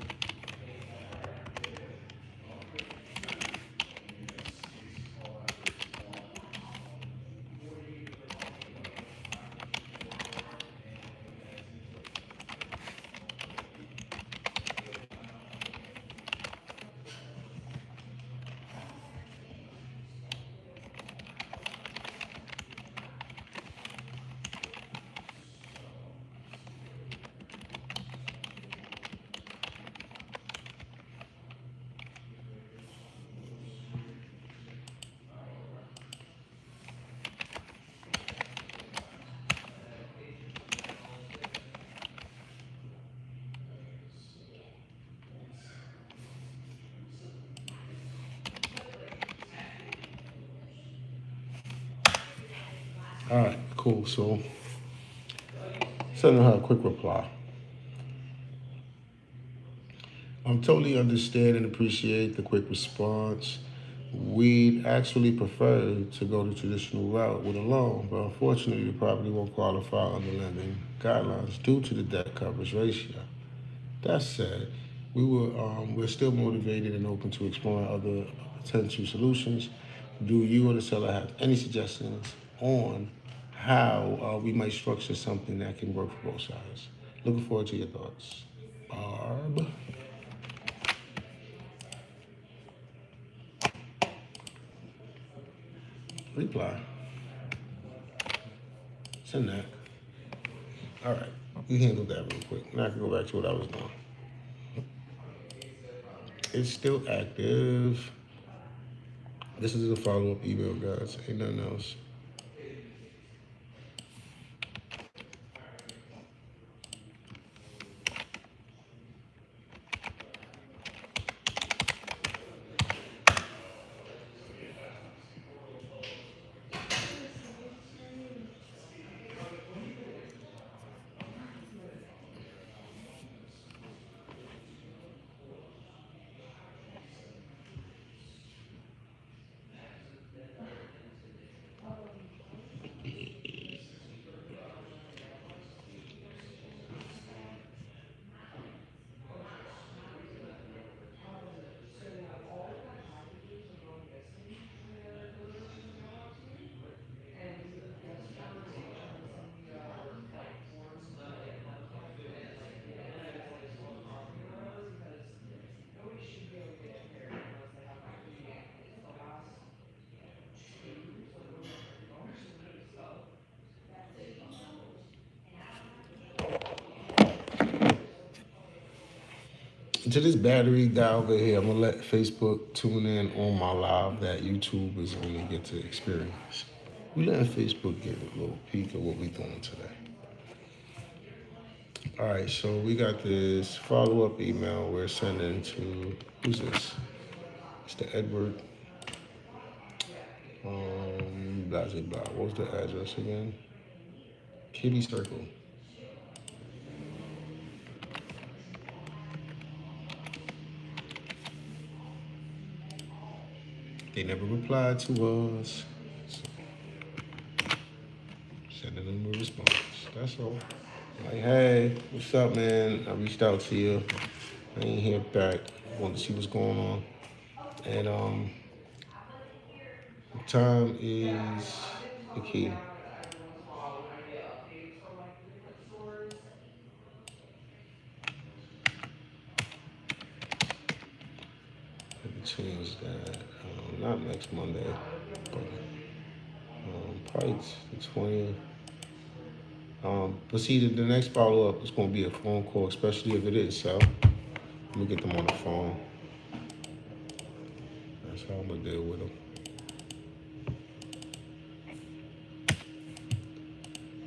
All right, cool. So sending her a quick reply. I'm totally understand and appreciate the quick response. We'd actually prefer to go the traditional route with a loan, but unfortunately, the property won't qualify under lending guidelines due to the debt coverage ratio. That said, we're still motivated and open to exploring other potential solutions. Do you or the seller have any suggestions on how we might structure something that can work for both sides? Looking forward to your thoughts. Barb, reply. Send that. All right, we handled that real quick. Now I can go back to what I was doing. It's still active. This is a follow-up email, guys. Ain't nothing else. To this battery guy over here, I'm gonna let Facebook tune in on my live that YouTube is only get to experience. We letting Facebook get a little peek of what we doing today. All right, so we got this follow-up email we're sending to who's this? It's the Edward. Blah blah blah. What was the address again? Kitty Circle. They never replied to us. So sending them a response. That's all. Like, hey, what's up, man? I reached out to you. I ain't hear back. Wanted to see what's going on. And time is the key. I can change that. Not next Monday, but probably the 20th. But see, the next follow up is going to be a phone call, especially if it is so. Let me get them on the phone. That's how I'm going to deal with them.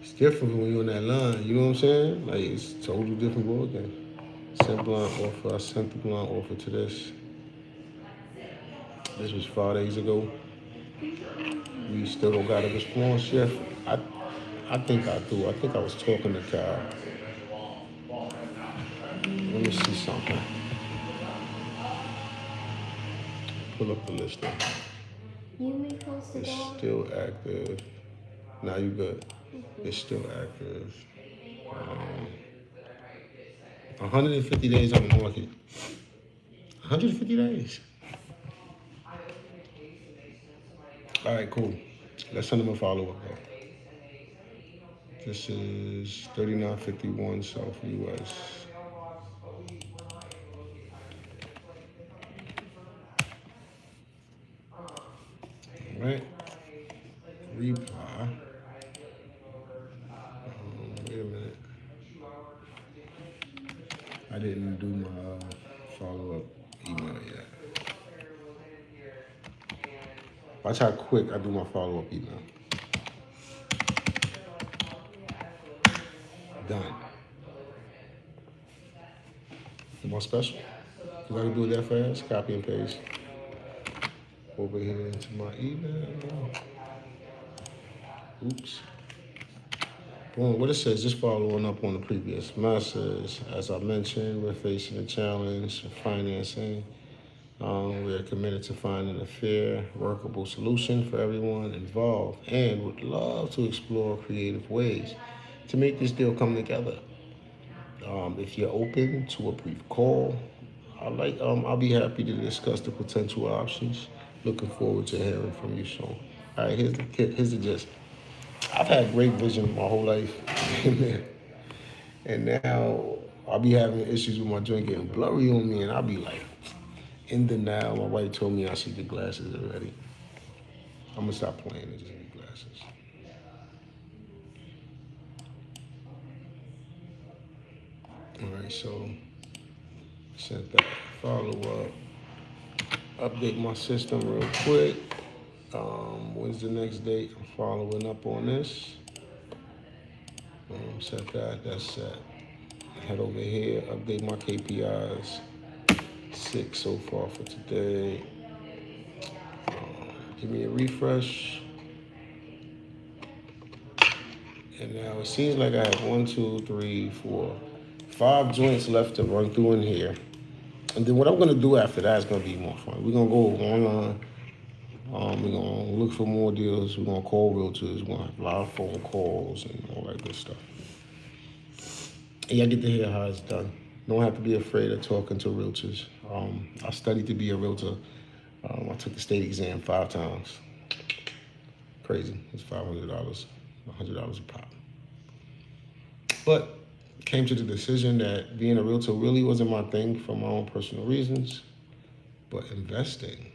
It's different when you're on that line, you know what I'm saying? Like, it's a totally different ballgame. Sent blunt offer. I sent the blunt offer to this. This was 5 days ago. We still don't got a response yet. I think I do. I think I was talking to Kyle. Let me see something. Pull up the listing. You may close the It's door. still active. Now you good. It's still active. 150 days on the market. 150 days. All right, cool. Let's send them a follow up though. This is 3951 South US. All right. Reply. Wait a minute. I didn't do my follow up email yet. Watch how quick I do my follow up email. Done. You want special? Because I can do it that fast. Copy and paste over here into my email. Oops. Boom, what it says, just following up on the previous message. As I mentioned, we're facing a challenge of financing. We are committed to finding a fair, workable solution for everyone involved and would love to explore creative ways to make this deal come together. If you're open to a brief call, I'll be happy to discuss the potential options. Looking forward to hearing from you soon. All right, here's the gist. I've had great vision my whole life, and now I'll be having issues with my joint getting blurry on me, and I'll be like, in denial. My wife told me I should get glasses already. I'm gonna stop playing and just get glasses. All right, so sent that follow up. Update my system real quick. When's the next date? I'm following up on this. Set that. That's set. Head over here. Update my KPIs. 6 so far for today. Give me a refresh. And now it seems like I have 1, 2, 3, 4, 5 joints left to run through in here. And then what I'm gonna do after that is gonna be more fun. We're gonna go online. We're gonna look for more deals. We're gonna call realtors. We're gonna have live phone calls and all that good stuff. And y'all get to hear how it's done. Don't have to be afraid of talking to realtors. I studied to be a realtor. I took the state exam 5 times. Crazy. It's $500, $100 a pop. But came to the decision that being a realtor really wasn't my thing for my own personal reasons. But investing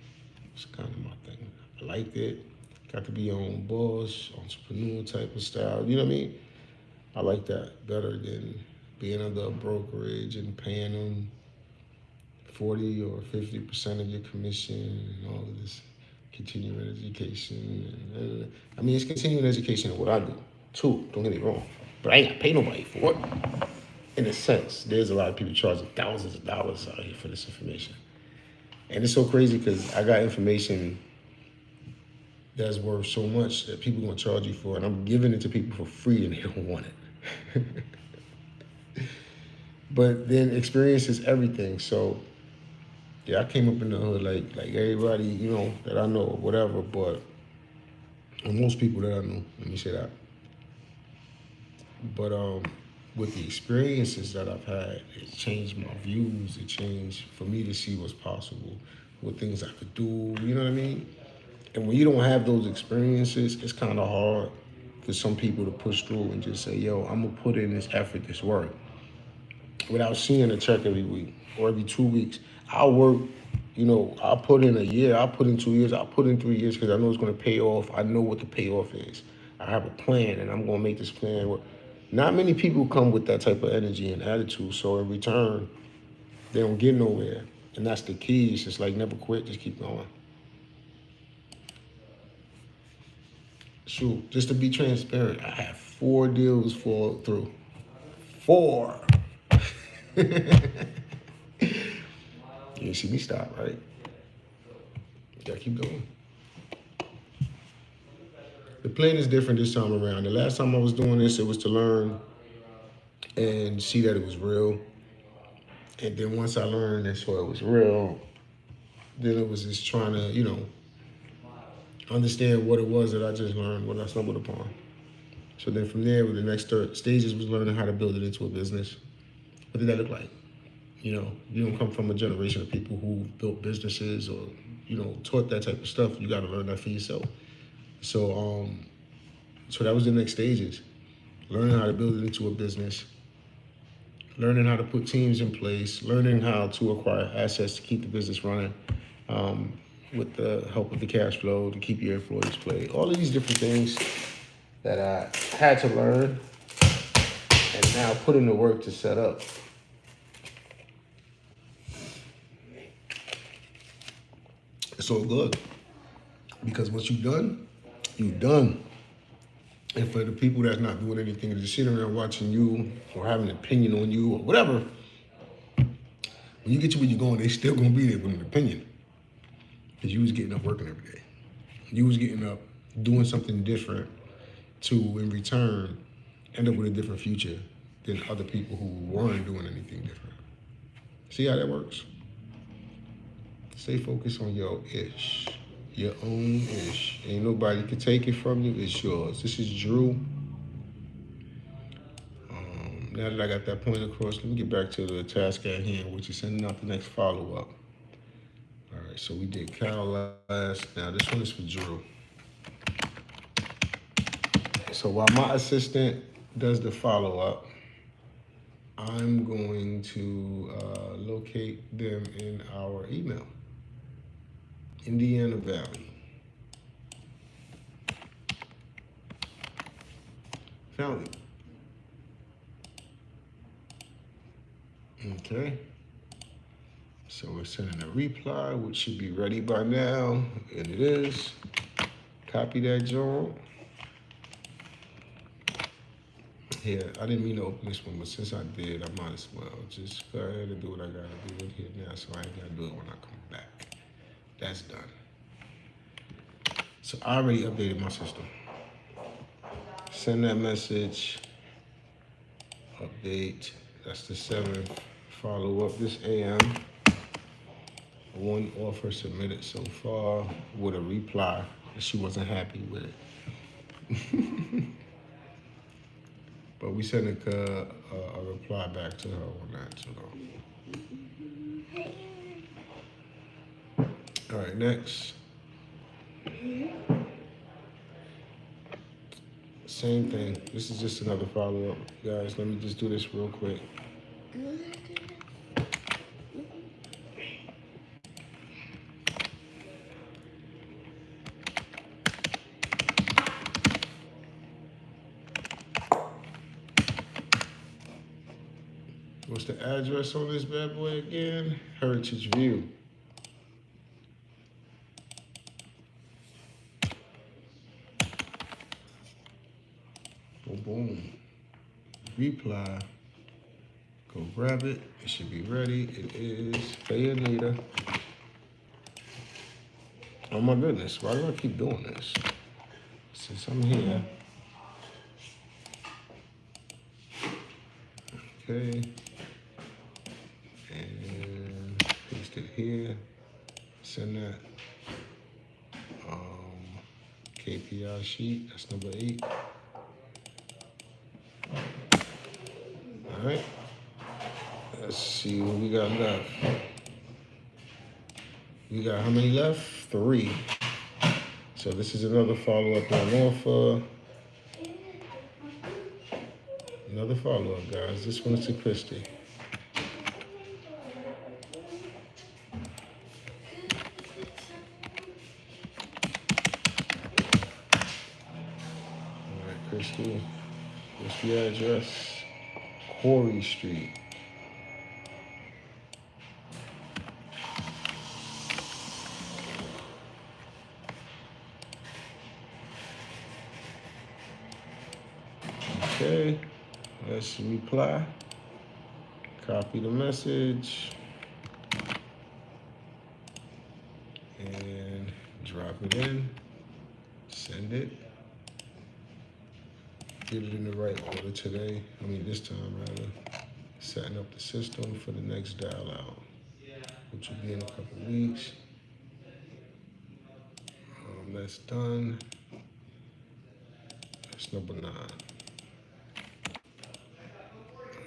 was kind of my thing. I liked it. Got to be your own boss, entrepreneur type of style. You know what I mean? I like that better than being under a brokerage and paying them 40 or 50% of your commission and all of this continuing education. I mean, it's continuing education of what I do too. Don't get me wrong, but I ain't got to pay nobody for it. In a sense, there's a lot of people charging thousands of dollars out here for this information, and it's so crazy because I got information that's worth so much that people gonna charge you for, and I'm giving it to people for free, and they don't want it. But then experience is everything. So yeah, I came up in the hood like everybody, you know, that I know or whatever, but or most people that I know, let me say that. But with the experiences that I've had, it changed my views. It changed for me to see what's possible, what things I could do, you know what I mean? And when you don't have those experiences, it's kind of hard for some people to push through and just say, yo, I'm gonna put in this effort, this work, without seeing a check every week or every 2 weeks. I'll work, you know, I'll put in a year, I'll put in 2 years, I'll put in 3 years because I know it's going to pay off. I know what the payoff is. I have a plan and I'm going to make this plan work. Not many people come with that type of energy and attitude. So in return, they don't get nowhere. And that's the key. It's just like never quit, just keep going. Shoot, just to be transparent, I have 4 deals fall through. 4. You didn't see me stop, right? You gotta keep going. The plan is different this time around. The last time I was doing this, it was to learn and see that it was real. And then once I learned and saw it was real, then it was just trying to, you know, understand what it was that I just learned, what I stumbled upon. So then from there, the next stages was learning how to build it into a business. What did that look like? You know, you don't come from a generation of people who built businesses or, you know, taught that type of stuff. You got to learn that for yourself. So, so that was the next stages. Learning how to build it into a business, learning how to put teams in place, learning how to acquire assets to keep the business running, with the help of the cash flow to keep your employees paid. All of these different things that I had to learn and now put in the work to set up. It's all good. Because once you're done, you're done. And for the people that's not doing anything, just sitting around watching you or having an opinion on you or whatever, when you get to where you're going, they still gonna be there with an opinion. Because you was getting up working every day. You was getting up doing something different to, in return, end up with a different future than other people who weren't doing anything different. See how that works? Stay focused on your ish, your own ish. Ain't nobody can take it from you. It's yours. This is Drew. Now that I got that point across, let me get back to the task at hand, which is sending out the next follow up. All right, so we did Cal last. Now this one is for Drew. So while my assistant does the follow up, I'm going to locate them in our email. Indiana Valley. Found it. Okay. So we're sending a reply, which should be ready by now, and it is. Copy that, John. Here, I didn't mean to open this one, but since I did, I might as well just go ahead and do what I gotta do in here now, so I ain't gotta do it when I come back. That's done. So I already updated my system. Send that message. Update. That's the 7th. Follow up this AM. One offer submitted so far with a reply that she wasn't happy with it. But we sent a reply back to her on that. So. All right, next. Same thing. This is just another follow-up. Guys, let me just do this real quick. What's the address on this bad boy again? Heritage View. Boom, boom. Reply. Go grab it. It should be ready. It is. Hey, Anita. Oh my goodness, why do I keep doing this? Since I'm here. Okay. And paste it here. Send that KPI sheet. That's number 8. All right. Let's see what we got left. We got how many left? 3. So this is another follow-up on offer. Another follow-up, guys. This one is to Christy. All right, Christy. What's the address? Corey Street. Okay, let's reply. Copy the message. And drop it in. Send it. Get it in the right order today. This time rather. Setting up the system for the next dial out, which will be in a couple weeks. That's done. That's number 9. All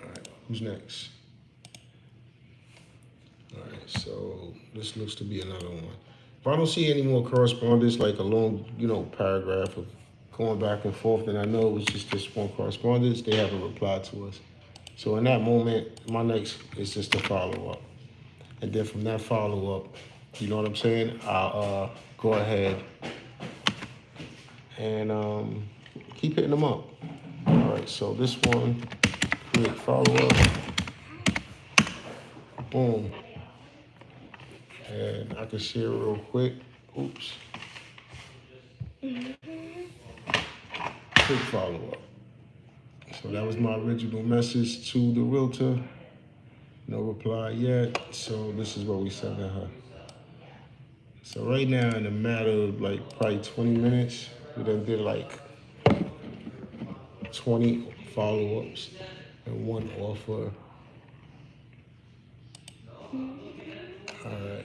right, who's next? All right, so this looks to be another one. If I don't see any more correspondence, like a long, paragraph of going back and forth, then I know it was just this one correspondence. They haven't replied to us. So in that moment, my next is just a follow-up. And then from that follow-up, you know what I'm saying? I'll go ahead and keep hitting them up. All right, so this one, create follow-up. Boom. And I can share real quick. Oops. Quick follow-up. So that was my original message to the realtor. No reply yet. So this is what we sent to her. So right now, in a matter of probably 20 minutes, we done did 20 follow-ups and 1 offer. All right.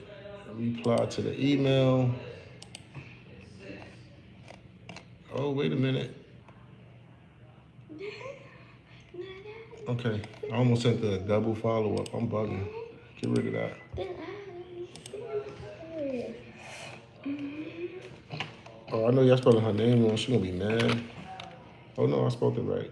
Reply to the email. Oh, wait a minute. Okay, I almost sent the double follow-up. I'm bugging. Get rid of that. Oh, I know y'all spelling her name wrong. She gonna be mad. Oh no, I spelled it right.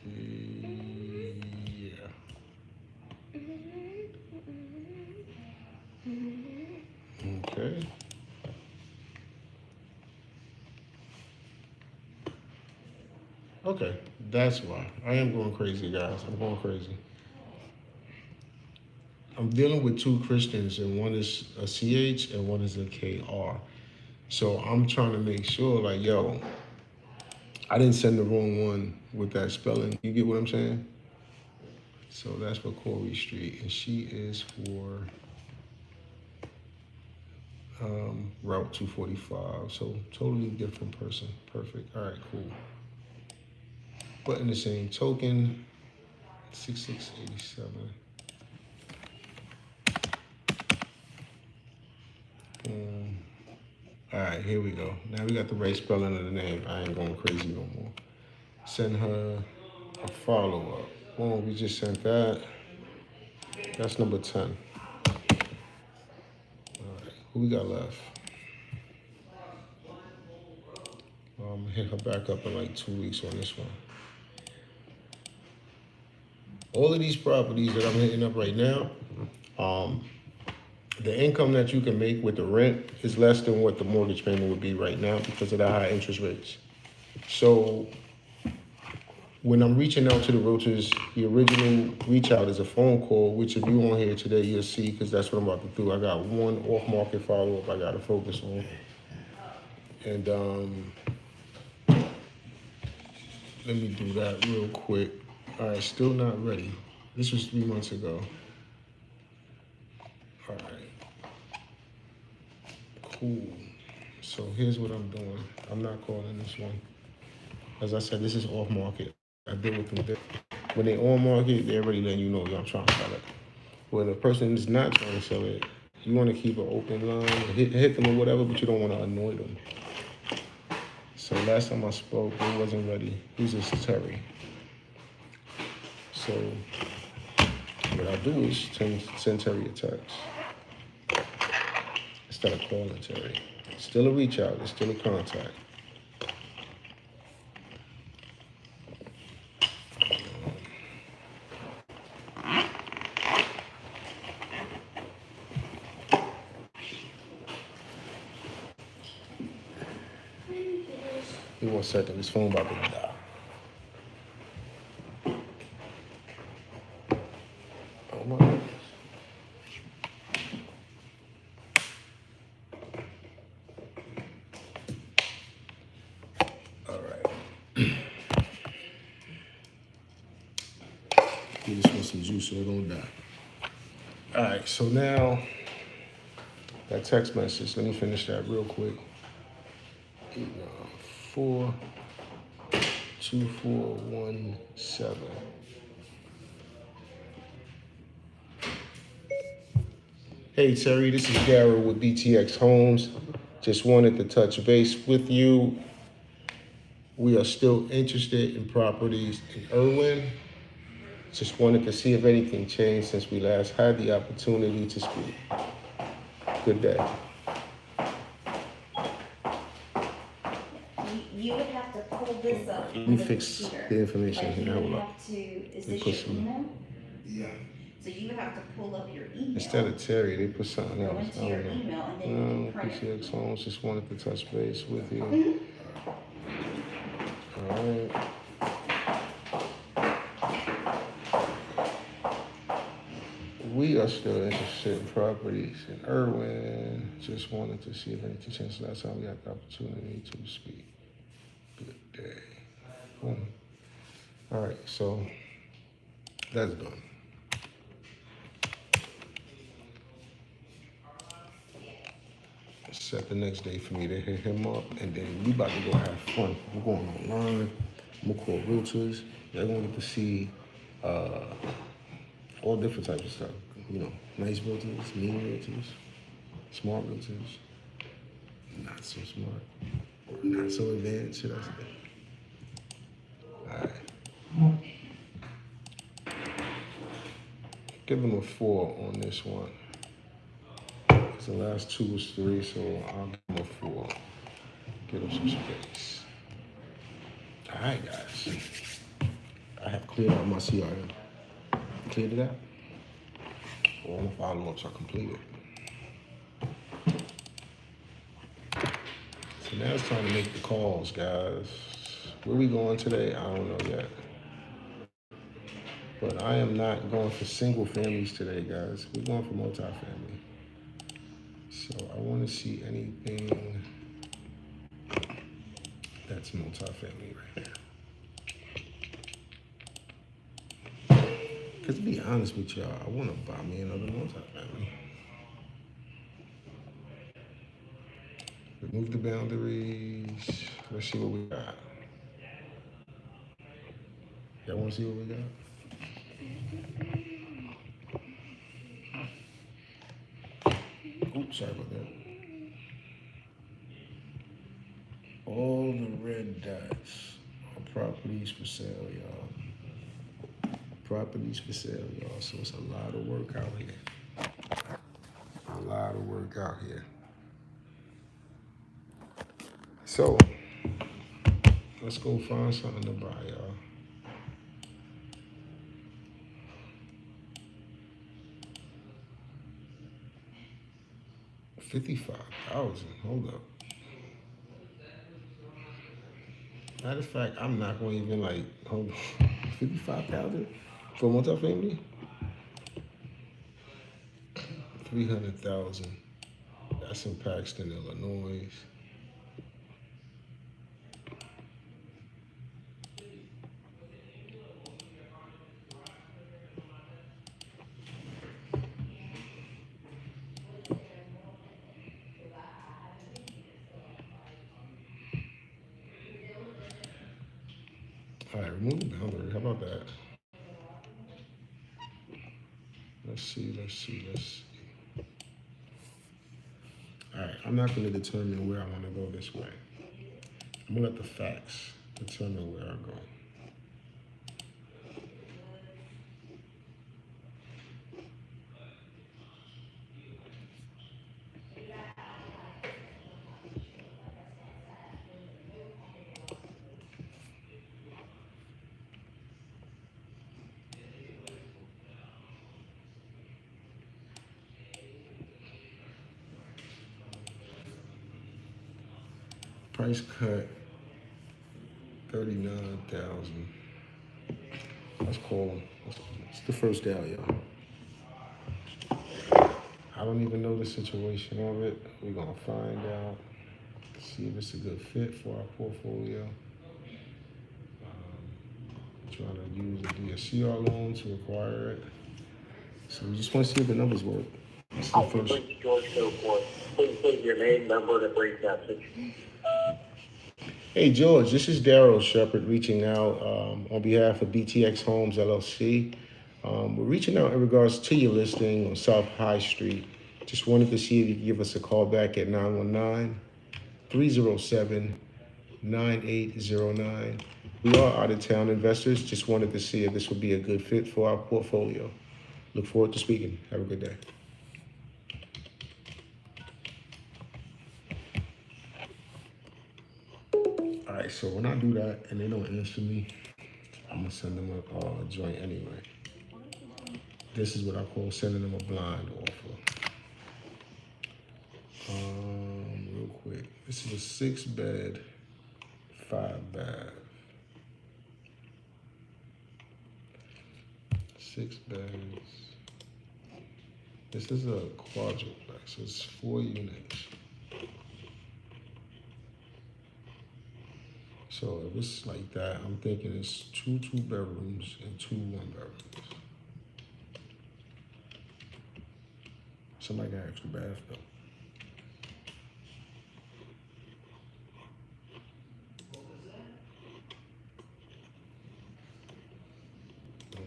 Yeah. Okay. Okay, that's why. I am going crazy, guys. I'm going crazy. I'm dealing with 2 Christians, and one is a CH and one is a KR. So I'm trying to make sure, like, yo, I didn't send the wrong one with that spelling. You get what I'm saying? So that's for Corey Street, and she is for Route 245. So totally different person. Perfect. All right, cool. But in the same token, 6687. All right, here we go. Now we got the right spelling of the name. I ain't going crazy no more. Send her a follow-up. Boom, we just sent that. That's number 10. All right, who we got left? I'm gonna hit her back up in like 2 weeks on this one. All of these properties that I'm hitting up right now, the income that you can make with the rent is less than what the mortgage payment would be right now because of the high interest rates. So when I'm reaching out to the realtors, the original reach out is a phone call, which if you on here today, you'll see because that's what I'm about to do. I got 1 off-market follow-up I got to focus on. And let me do that real quick. All right, still not ready. This was 3 months ago. All right, cool. So here's what I'm doing. I'm not calling this one. As I said, this is off market. I deal with them. When they on market, they're already letting you know, yo, I'm trying to sell it. When a person is not trying to sell it, you want to keep an open line, hit them or whatever, but you don't want to annoy them. So last time I spoke, it wasn't ready. Who's this Terry? So what I'll do is send Terry a text instead of calling Terry. Still a reach out, it's still a contact. Give me 1 second, this phone about to die. Oh my goodness. All right. Give this one some juice so it don't die. All right, so now that text message, let me finish that real quick. 42417. Hey Terry, this is Darryl with BTX Homes. Just wanted to touch base with you. We are still interested in properties in Irwin. Just wanted to see if anything changed since we last had the opportunity to speak. Good day. You would have to pull this up. Let me fix the information here. You Hold would up. have to, is They this put your some- email? Yeah. So you would have to pull up your email. Instead of Terry, they put something Go else. into I your don't know. email and then you can print it. PCX Homes, just wanted to touch base with you. All right. We are still interested in properties in Irwin. Just wanted to see if anything changed last time we had the opportunity to speak. Good day. Boom. All right, so that's done. set the next day for me to hit him up, and then we about to go have fun. We're going online. I'm gonna call realtors. They're gonna get to see all different types of stuff. You know, nice realtors, mean realtors, smart realtors, not so smart, or not so advanced, should I say. All right. Give him a 4 on this one. The last 2 was 3, so I'll give him a 4. Give him some space. All right, guys. I have cleared out my CRM. Cleared it out. All my follow-ups are completed. So now it's time to make the calls, guys. Where we going today? I don't know yet. But I am not going for single families today, guys. We're going for multifamily. So I want to see anything that's multifamily right now. Because to be honest with y'all, I want to buy me another multifamily. Remove the boundaries. Let's see what we got. Y'all want to see what we got? Oops, sorry about that. All the red dots are properties for sale, y'all. Properties for sale, y'all. So it's a lot of work out here. A lot of work out here. So let's go find something to buy, y'all. $55,000. Hold up. Matter of fact, I'm not going to even hold on. 55,000 for multifamily. 300,000. That's in Paxton, Illinois. All right, remove the boundary. How about that? Let's see. All right, I'm not going to determine where I want to go this way. I'm going to let the facts determine where I go. Price cut 39,000. That's cool. It's the first day out, y'all. I don't even know the situation of it. We're gonna find out. See if it's a good fit for our portfolio. Trying to use the DSCR loan to acquire it. So we just want to see if the numbers work. That's the first. George Newport. Please leave your name, number, and a brief message. Hey George, this is Daryl Shepard reaching out on behalf of BTX Homes LLC. We're reaching out in regards to your listing on South High Street. Just wanted to see if you could give us a call back at 919-307-9809. We are out-of-town investors. Just wanted to see if this would be a good fit for our portfolio. Look forward to speaking. Have a good day. All right, so when I do that and they don't answer me, I'm gonna send them a joint anyway. This is what I call sending them a blind offer. Real quick, this is a 6-bed, 5-bath. 6 beds. This is a quadruplex, so it's 4 units. So if it's like that, I'm thinking it's 2 2-bedrooms and 2 1-bedrooms. Somebody got extra bath though.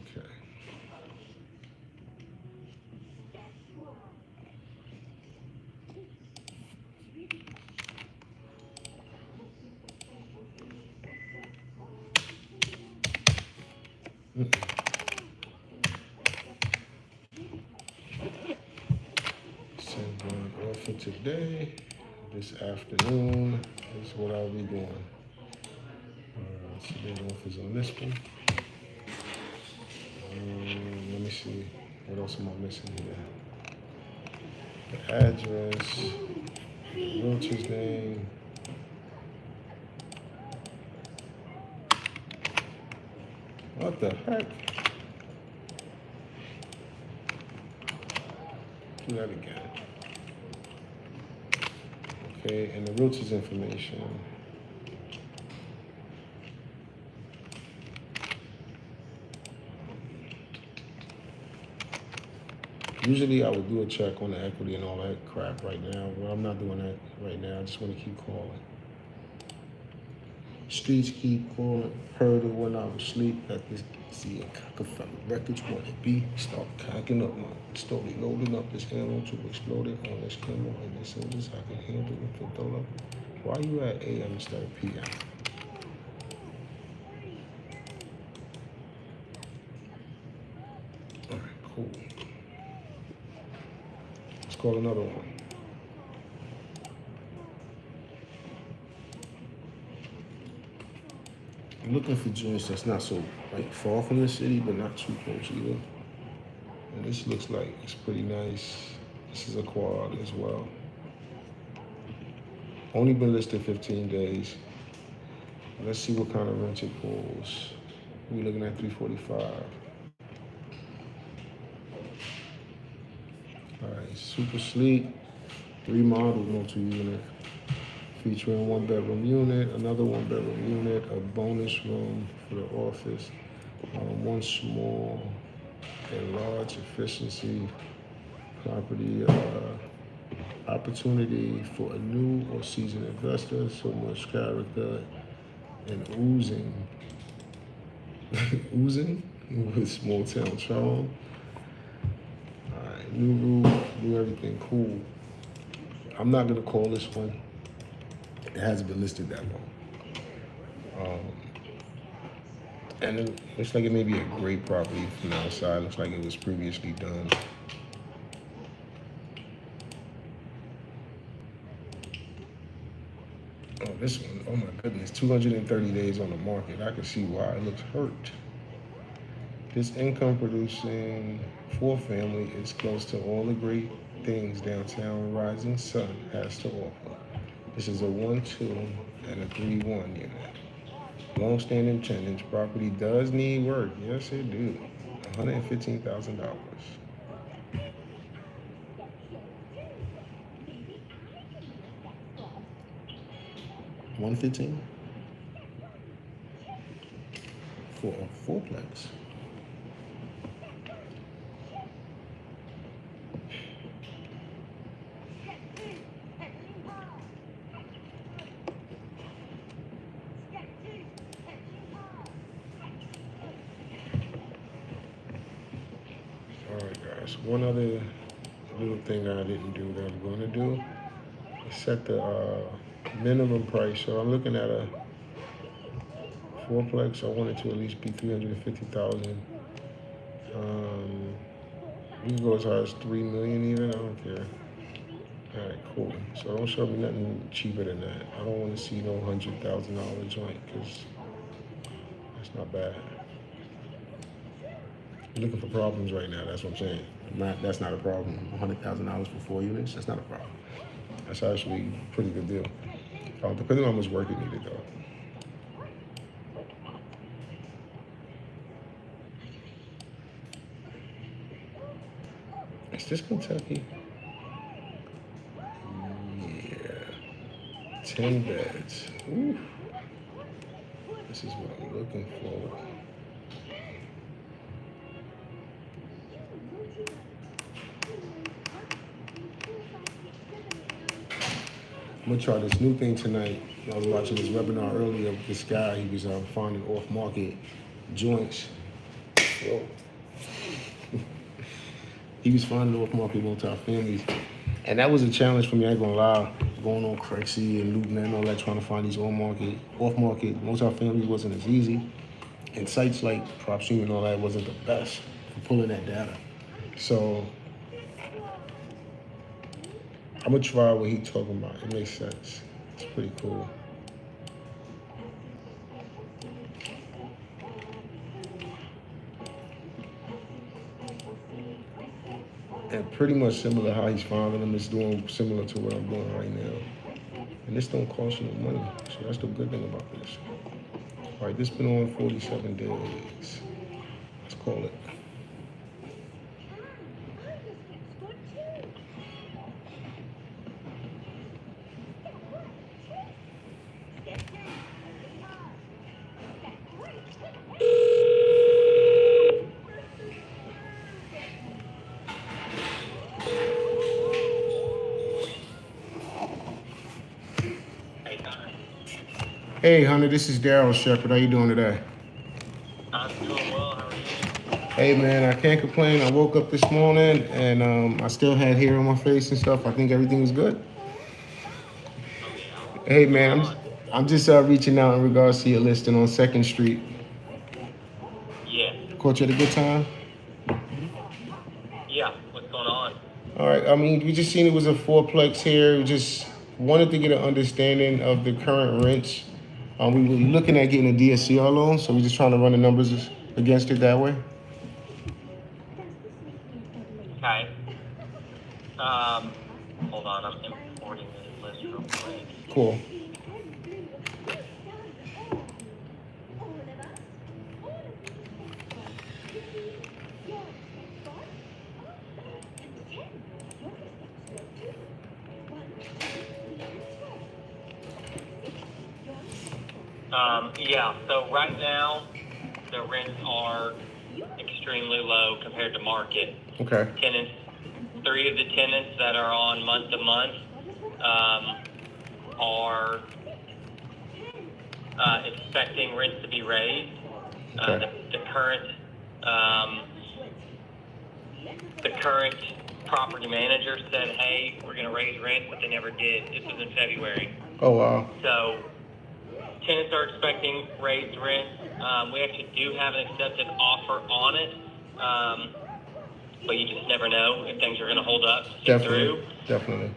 Okay. Send one offer today. This afternoon is what I'll be doing. So there's offers on this one. Let me see. What else am I missing here? The address, the realtor's name. What the heck? Do that again. Okay, and the realtor's information. Usually I would do a check on the equity and all that crap right now, but I'm not doing that right now. I just want to keep calling. Streets keep calling. Heard it when I was asleep. That this see a cocker from the wreckage want to be. Start cocking up my slowly loading up this ammo to explode it on this camera and this soldiers I can handle it for dollar. Why you at AM instead of PM? Alright, cool. Let's call another one. I'm looking for joints that's not so like far from the city, but not too close either. And this looks like it's pretty nice. This is a quad as well. Only been listed 15 days. Let's see what kind of rent it pulls. We're looking at 345. All right, super sleek, remodeled multi-unit, featuring 1-bedroom unit, another 1-bedroom unit, a bonus room for the office, one small and large efficiency property, opportunity for a new or seasoned investor, so much character and oozing with small town charm. All right, new roof, new everything, cool. I'm not gonna call this one. It hasn't been listed that long. And it looks like it may be a great property from the outside. Looks like it was previously done. Oh, this one, oh my goodness, 230 days on the market. I can see why it looks hurt. This income producing 4-family is close to all the great things downtown Rising Sun has to offer. This is a 1-2 and a 3-1 unit. Long-standing tenants. Property does need work. Yes, it do. $115,000. 115 for a 4-plex. All right, guys. One other little thing I didn't do that I'm going to do is set the minimum price. So I'm looking at a 4-plex. I want it to at least be 350,000. We can go as high as 3 million even. I don't care. All right, cool. So don't show me nothing cheaper than that. I don't want to see no $100,000 joint because that's not bad. You're looking for problems right now. That's what I'm saying. That's not a problem. $100,000 for 4 units. That's not a problem. That's actually a pretty good deal. Depending on how much work it needed though. Is this Kentucky? Yeah. 10 beds. Ooh. This is what I'm looking for. I'm gonna try this new thing tonight. I was watching this webinar earlier with this guy. He was finding off-market joints Whoa. He was finding off-market multi-families. And that was a challenge for me, I ain't gonna lie. Going on Crexy and Luton and all that, trying to find these off-market multi-families wasn't as easy. And sites like PropStream and all that wasn't the best for pulling that data. So I'm gonna try what he's talking about. It makes sense. It's pretty cool. And pretty much similar how he's finding them is doing similar to what I'm doing right now. And this don't cost you no money. So that's the good thing about this. All right, this been on 47 days. Let's call it. Hey, honey, this is Daryl Shepard. How you doing today? I'm doing well. How are you? Hey, man, I can't complain. I woke up this morning and I still had hair on my face and stuff. I think everything was good. Hey, man, I'm just reaching out in regards to your listing on 2nd Street. Yeah. Caught you at a good time? Yeah. What's going on? All right. I mean, we just seen it was a fourplex here. We just wanted to get an understanding of the current rents. We were looking at getting a DSCR loan, so we're just trying to run the numbers against it that way. Okay. Hold on. I'm importing this list real quick. Cool. Yeah, so right now, the rents are extremely low compared to market. Okay. Tenants, 3 of the tenants that are on month-to-month are expecting rents to be raised. Okay. The current property manager said, hey, we're going to raise rent, but they never did. This was in February. Oh, wow. So tenants are expecting raised rent. We actually do have an accepted offer on it, but you just never know if things are going to hold up. Definitely. Definitely.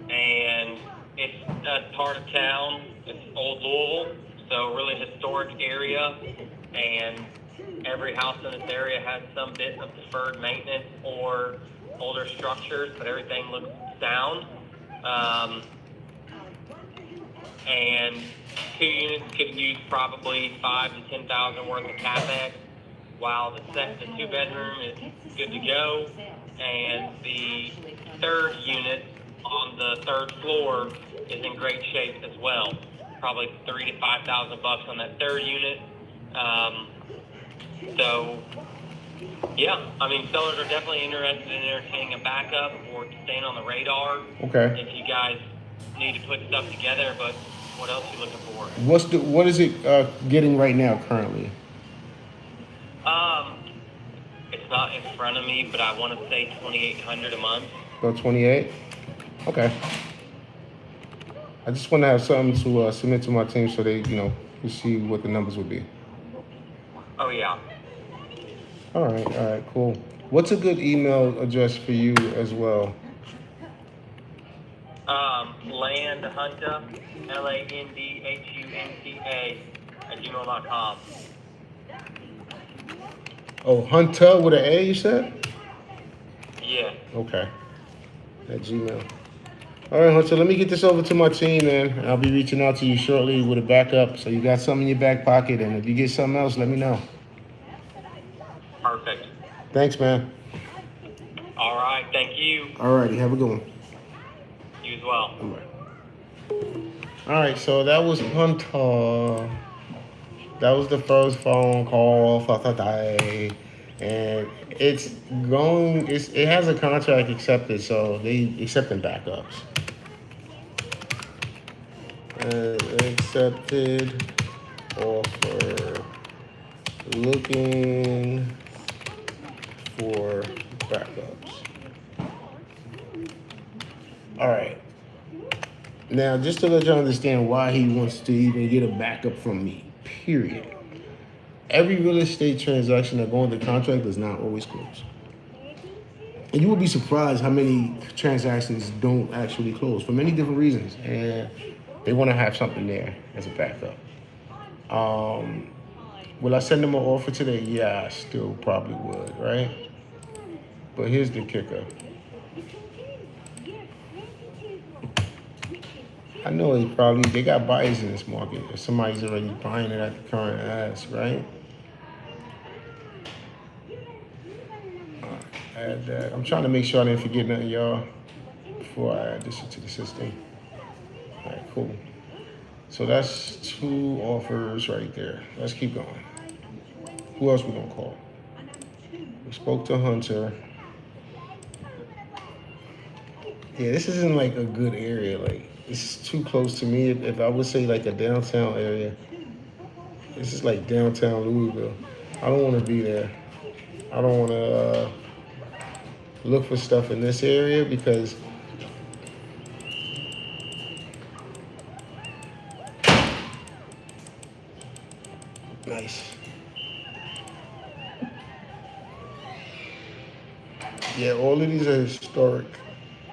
And it's a part of town. It's Old Louisville, so a really historic area, and every house in this area has some bit of deferred maintenance or older structures, but everything looks sound. And 2 units could use probably $5,000 to $10,000 worth of capex, while the 2-bedroom is good to go, and the 3rd unit on the 3rd floor is in great shape as well. Probably $3,000 to $5,000 on that 3rd unit. So, yeah, I mean, sellers are definitely interested in entertaining a backup or staying on the radar. Okay. If you guys need to put stuff together, but what else are you looking for? What is it getting right now currently? It's not in front of me, but I want to say $2,800 a month. About 28? Okay. I just want to have something to submit to my team so they, can see what the numbers would be. Oh, yeah. All right, cool. What's a good email address for you as well? Landhunta, LANDHUNTA @gmail.com. Oh, Hunter with an A, you said? Yeah. Okay. At Gmail. All right, Hunter, let me get this over to my team, man. I'll be reaching out to you shortly with a backup. So you got something in your back pocket, and if you get something else, let me know. Perfect. Thanks, man. All right. Thank you. All righty, have a good one. You as well. All right. All right, so that was Hunter. That was the first phone call for today. And it has a contract accepted, so they accepting backups. Accepted offer looking for backups. All right. Now, just to let you understand why he wants to even get a backup from me, period. Every real estate transaction that goes into contract does not always close. And you will be surprised how many transactions don't actually close for many different reasons. And they want to have something there as a backup. Will I send them an offer today? Yeah, I still probably would, right? But here's the kicker. I know they got buyers in this market. If somebody's already buying it at the current ask, right? Add that. I'm trying to make sure I didn't forget nothing, y'all, before I add this into the system. All right, cool. So that's 2 offers right there. Let's keep going. Who else we gonna call? We spoke to Hunter. Yeah, this isn't like a good area. Like, this is too close to me. If I would say like a downtown area, this is like downtown Louisville. I don't want to be there. I don't want to look for stuff in this area because nice. Yeah, all of these are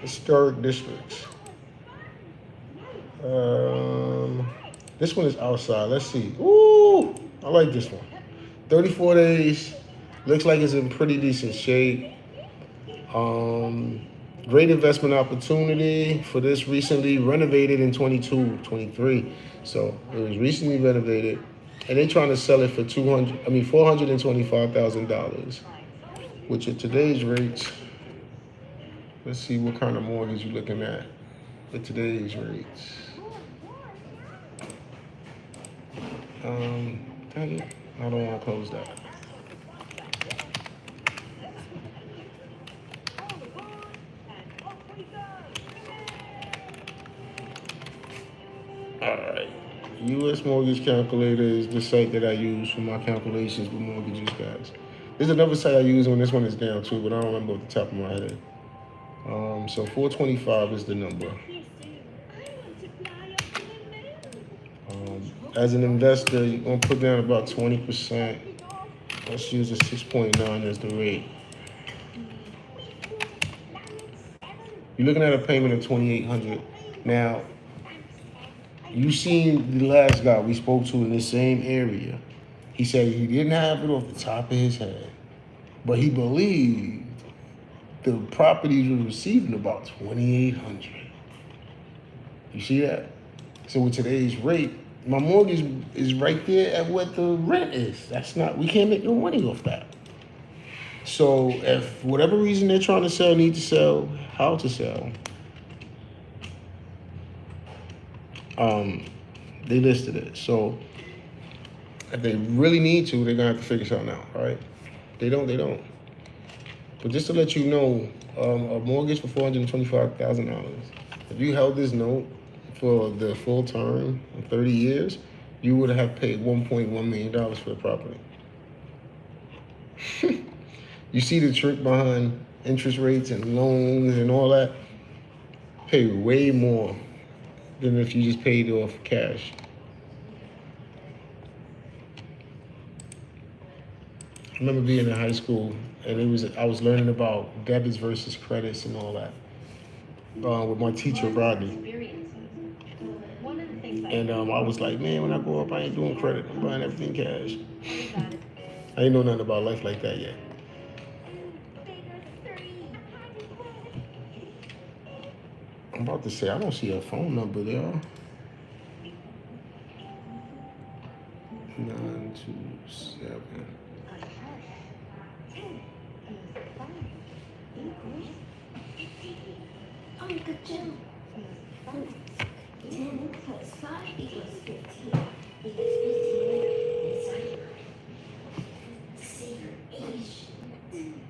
historic districts. This one is outside. Let's see. Ooh, I like this one. 34 days. Looks like it's in pretty decent shape. Great investment opportunity for this recently renovated in 22, 23. So it was recently renovated, and they're trying to sell it for $425,000, which at today's rates. Let's see what kind of mortgage you're looking at with today's rates. Dang it. I don't want to close that. Alright. US Mortgage Calculator is the site that I use for my calculations with mortgages, guys. There's another site I use when this one is down too, but I don't remember off the top of my head. So 425 is the number. As an investor, you're gonna put down about 20%. Let's use a 6.9 as the rate. You're looking at a payment of $2,800. Now, you seen the last guy we spoke to in the same area. He said he didn't have it off the top of his head, but he believed the properties were receiving about $2,800. You see that? So with today's rate, my mortgage is right there at what the rent is. We can't make no money off that. So if for whatever reason they're trying to sell, need to sell, how to sell, they listed it. So if they really need to, they're gonna have to figure something out, right? They don't. But just to let you know, a mortgage for $425,000. If you held this note for the full term of 30 years, you would have paid $1.1 million for the property. You see the trick behind interest rates and loans and all that? Pay way more than if you just paid off cash. I remember being in high school and I was learning about debits versus credits and all that with my teacher Rodney. And I was like, man, when I grow up, I ain't doing credit. I'm buying everything cash. I ain't know nothing about life like that yet. I'm about to say, I don't see a phone number there. 927. Oh, good job. 10 plus 5 equals 15. Equals 15.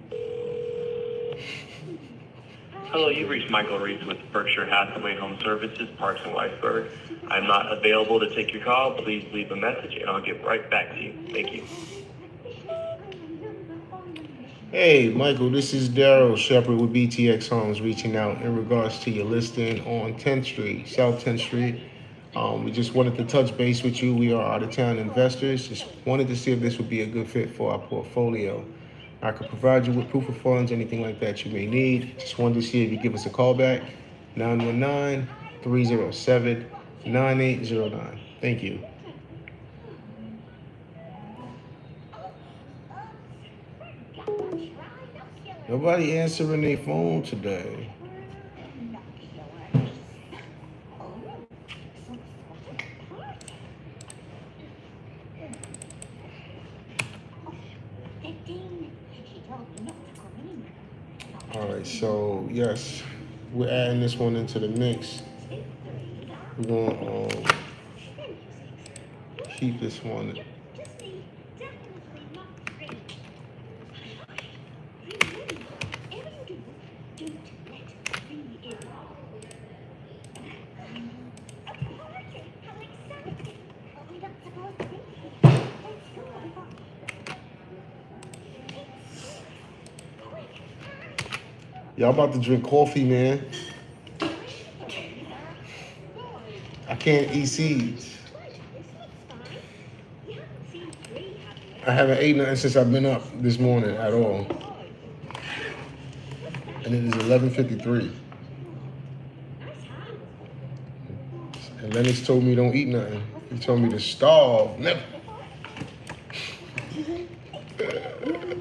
Hello, you've reached Michael Reese with Berkshire Hathaway Home Services, Parks and Whitesburg. I'm not available to take your call. Please leave a message and I'll get right back to you. Thank you. Hey, Michael, this is Daryl Shepard with BTX Homes reaching out in regards to your listing on 10th Street, South 10th Street. We just wanted to touch base with you. We are out of town investors. Just wanted to see if this would be a good fit for our portfolio. I could provide you with proof of funds, anything like that you may need. Just wanted to see if you give us a call back, 919-307-9809. Thank you. Nobody answering their phone today. All right, so yes, we're adding this one into the mix. We're gonna keep this one. Y'all about to drink coffee, man. I can't eat seeds. I haven't ate nothing since I've been up this morning at all. And it is 11:53. And Lennox told me don't eat nothing. He told me to starve. Never.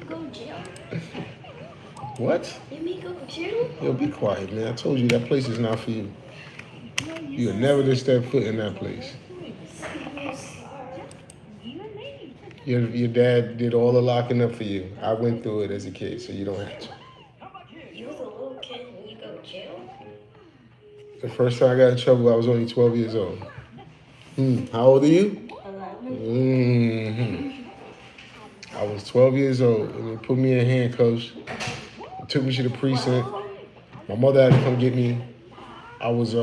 Go jail. What? Let me go jail. Yo, be quiet, man. I told you that place is not for you. You'll never just step foot in that place. Your dad did all the locking up for you. I went through it as a kid, so you don't have to. You was a little kid and you go to jail? The first time I got in trouble, I was only 12 years old. How old are you? 11. I was 12 years old, and they put me in handcuffs. Took me to the precinct. My mother had to come get me. I was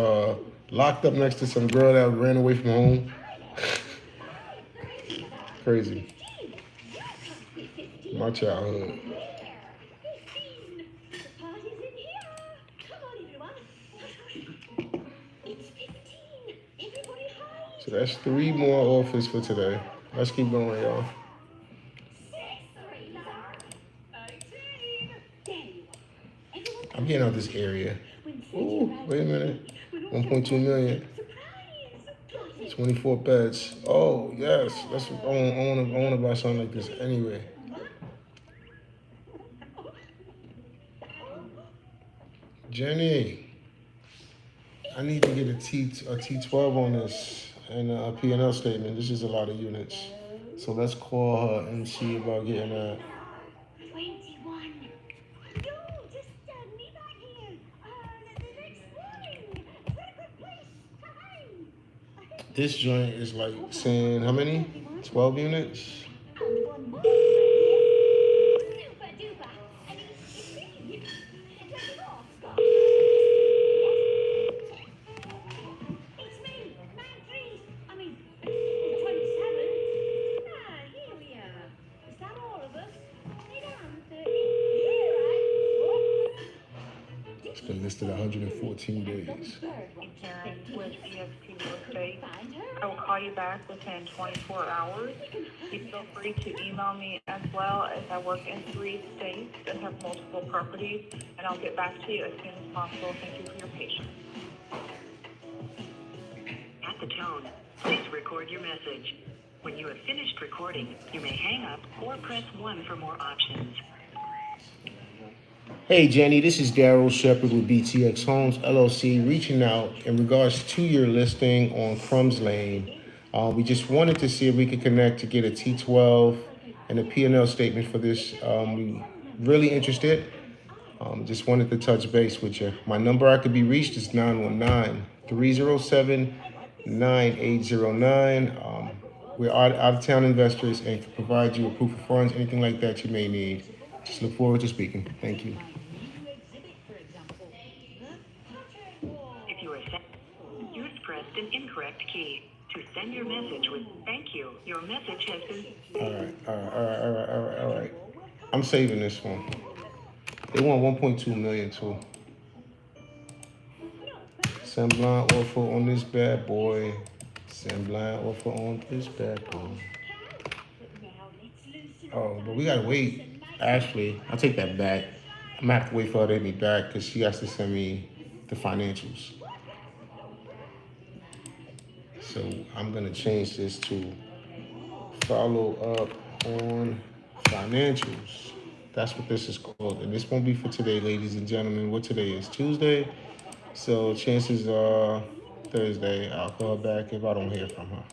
locked up next to some girl that ran away from home. Crazy. My childhood. So that's 3 more offers for today. Let's keep going, y'all. I'm getting out this area. Ooh, wait a minute. 1.2 million. 24 beds. Oh, yes. That's I want to buy something like this anyway. Jenny, I need to get a T12 on this and a P&L statement. This is a lot of units. So let's call her and see about getting that. 21. No, just me back here. The next morning. It's not a good place to hide. This joint is like saying how many? 12 units? Super duper. I mean, it's me. Turn it off. It's me, man trees. I mean, 27. Ah, here we are. Is that all of us? Hey, down, 30. Here, right? It's been listed 114 days. Karen with EXP Real Estate. I will call you back within 24 hours. You feel free to email me as well, as I work in 3 states and have multiple properties, and I'll get back to you as soon as possible. Thank you for your patience. At the tone, please record your message. When you have finished recording, you may hang up or press 1 for more options. Hey Jenny, this is Daryl Shepard with BTX Homes LLC reaching out in regards to your listing on Crumbs Lane. We just wanted to see if we could connect to get a T12 and a P&L statement for this. We really interested. Just wanted to touch base with you. My number I could be reached is 919-307-9809. We're out of town investors and can provide you a proof of funds, anything like that you may need. Just look forward to speaking. Thank you. If you are you have pressed an incorrect key. message with thank you. Your message has been. All right. I'm saving this one. They want 1.2 million too. Semblant offer on this bad boy. Semblant offer on this bad boy. Oh, but we gotta wait. Actually, I'll take that back. I'm gonna have to wait for her to hit me back because she has to send me the financials. So I'm gonna change this to follow up on financials. That's what this is called. And this won't be for today, ladies and gentlemen. What today is? Tuesday. So chances are Thursday I'll call back if I don't hear from her.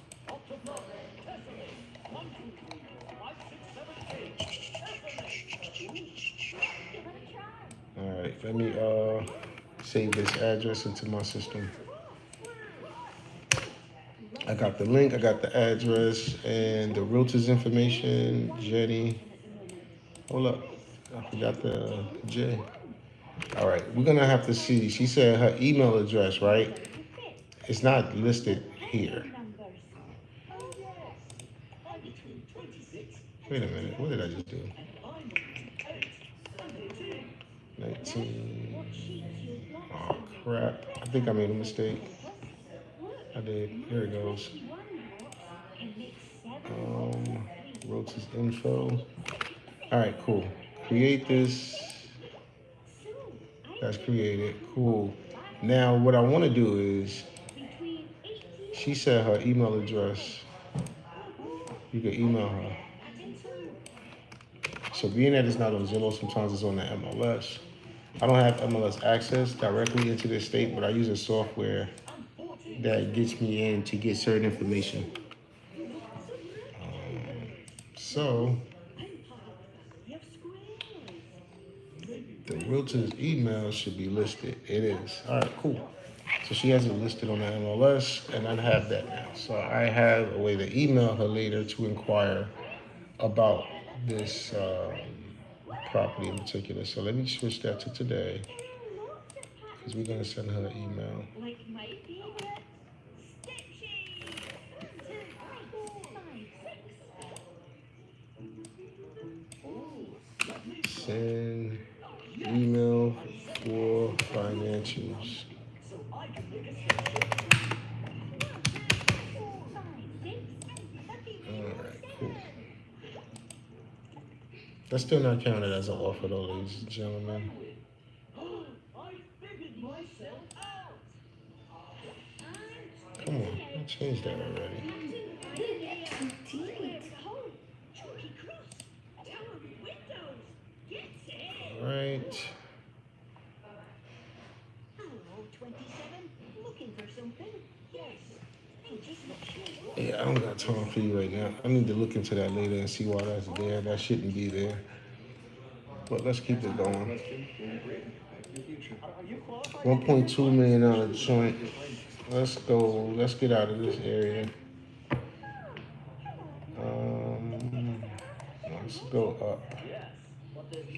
All right, let me save this address into my system. I got the link, I got the address, and the realtor's information. Jenny, hold up, I forgot the J. All right, we're gonna have to see. She said her email address, right? It's not listed here. Wait a minute, what did I just do? 19. Oh crap! I think I made a mistake. I did. Here it goes. Realtor's info. All right, cool. Create this. That's created. Cool. Now, what I want to do is, she said her email address. You can email her. So being that it's not on Zillow, sometimes it's on the MLS. I don't have MLS access directly into this state, but I use a software that gets me in to get certain information. So the realtor's email should be listed. It is. All right, cool. So she has it listed on the MLS, and I have that now. So I have a way to email her later to inquire about this property in particular. So let me switch that to today, because we're gonna send her an email. Send email for financials. Alright, cool. That's still not counted as an offer though, ladies and gentlemen. Come on, I changed that already. Alright. Yeah, I don't got time for you right now. I need to look into that later and see why that's there. That shouldn't be there. But let's keep it going. $1.2 million joint. Let's go. Let's get out of this area. Let's go up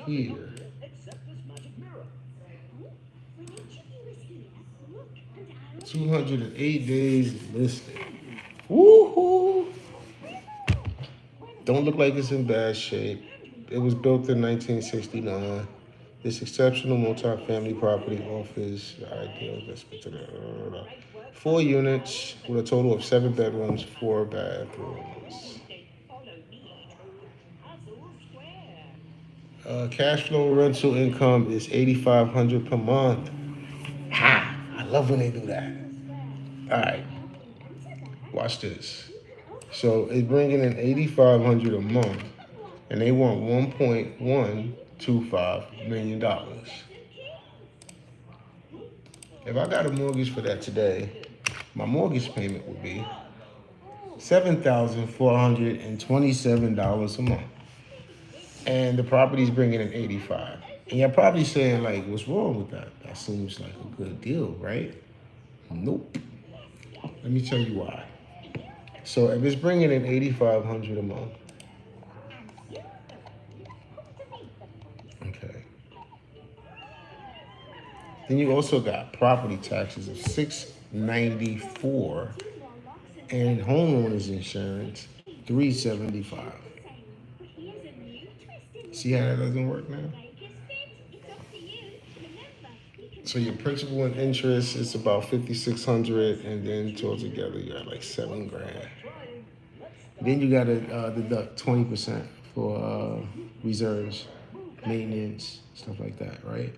here. 208 days listed. Woohoo! Don't look like it's in bad shape. It was built in 1969. This exceptional multi-family property offers the ideal investment to the 4 units with a total of 7 bedrooms, 4 bathrooms. Cash flow rental income is $8,500 per month. Ha! I love when they do that. All right, watch this. So it's bringing in $8,500 a month, and they want $1.125 million. If I got a mortgage for that today, my mortgage payment would be $7,427 a month, and the property's bringing in 85. And you're probably saying, like, what's wrong with that? That seems like a good deal, right? Nope. Let me tell you why. So if it's bringing in $8,500 a month, okay. Then you also got property taxes of $694, And homeowners insurance, $375. But here's a new twist in the See how that doesn't work now? Vegas fit. It's up to you. Remember, you can So your principal and interest is about $5,600, and then altogether you got like $7,000. Then you gotta deduct 20% for reserves, maintenance, stuff like that, right?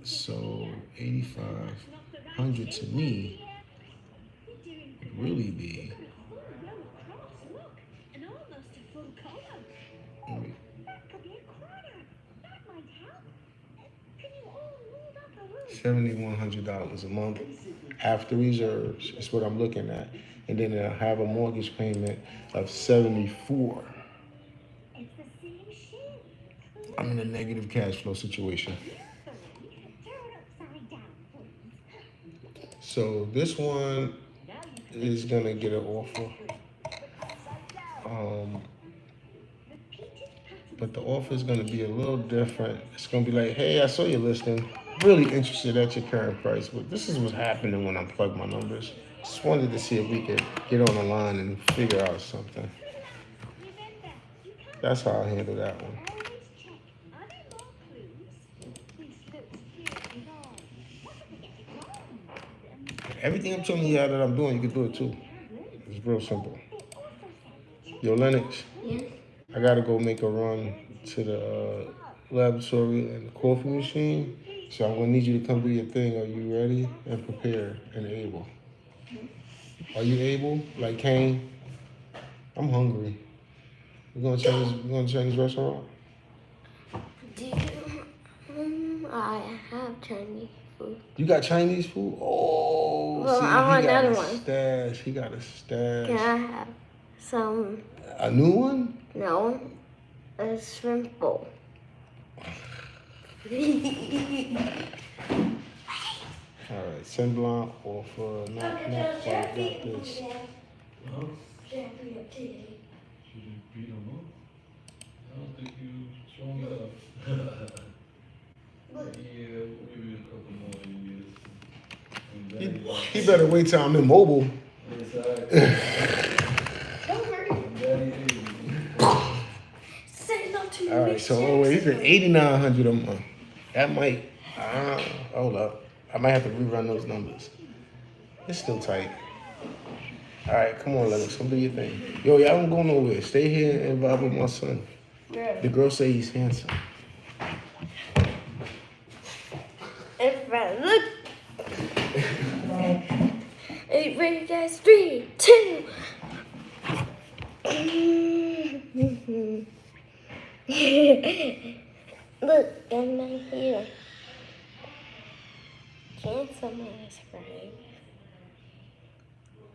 So 8,500 to me would really be. look, and almost a full color. That could be a corner. That might help. Can you all move up the room? $7,100 a month after reserves is what I'm looking at, and then I'll have a mortgage payment of $74. It's the same shit. I'm in a negative cash flow situation. Turn it upside down, please. So this one is gonna get an offer. But the offer is gonna be a little different. It's gonna be like, hey, I saw your listing. Really interested at your current price, but this is what's happening when I plug my numbers. Just wanted to see if we could get on the line and figure out something. That's how I handle that one. Always check. Are there more clues? Please look secure and all. What if we get it wrong? Everything I'm telling you how that I'm doing, you can do it too. It's real simple. Yo, Lennox, Yes. I gotta go make a run to the laboratory and the coffee machine. So I'm gonna need you to come do your thing. Are you ready and prepared and able? Are you able? Like Kane? I'm hungry. We're gonna Chinese restaurant? I have Chinese food. You got Chinese food? Oh, Well, see, I want he got another a one. stash. He got a stash. Can I have some? A new one? No, a shrimp bowl. All right, Saint Blanc or for not quite got this. You don't know? I don't think you strong enough. Yeah, maybe a couple more years. He better wait till I'm immobile. Say no to All right, so wait, he's at $8,900 a month. That might, hold up. I might have to rerun those numbers. It's still tight. All right, come on, Lennox, come do your thing. Yo, y'all don't go nowhere. Stay here and vibe with my son. The girl say he's handsome. If I look, hey, ready, guys? 3, 2. Look at my hair. Handsome ass, right?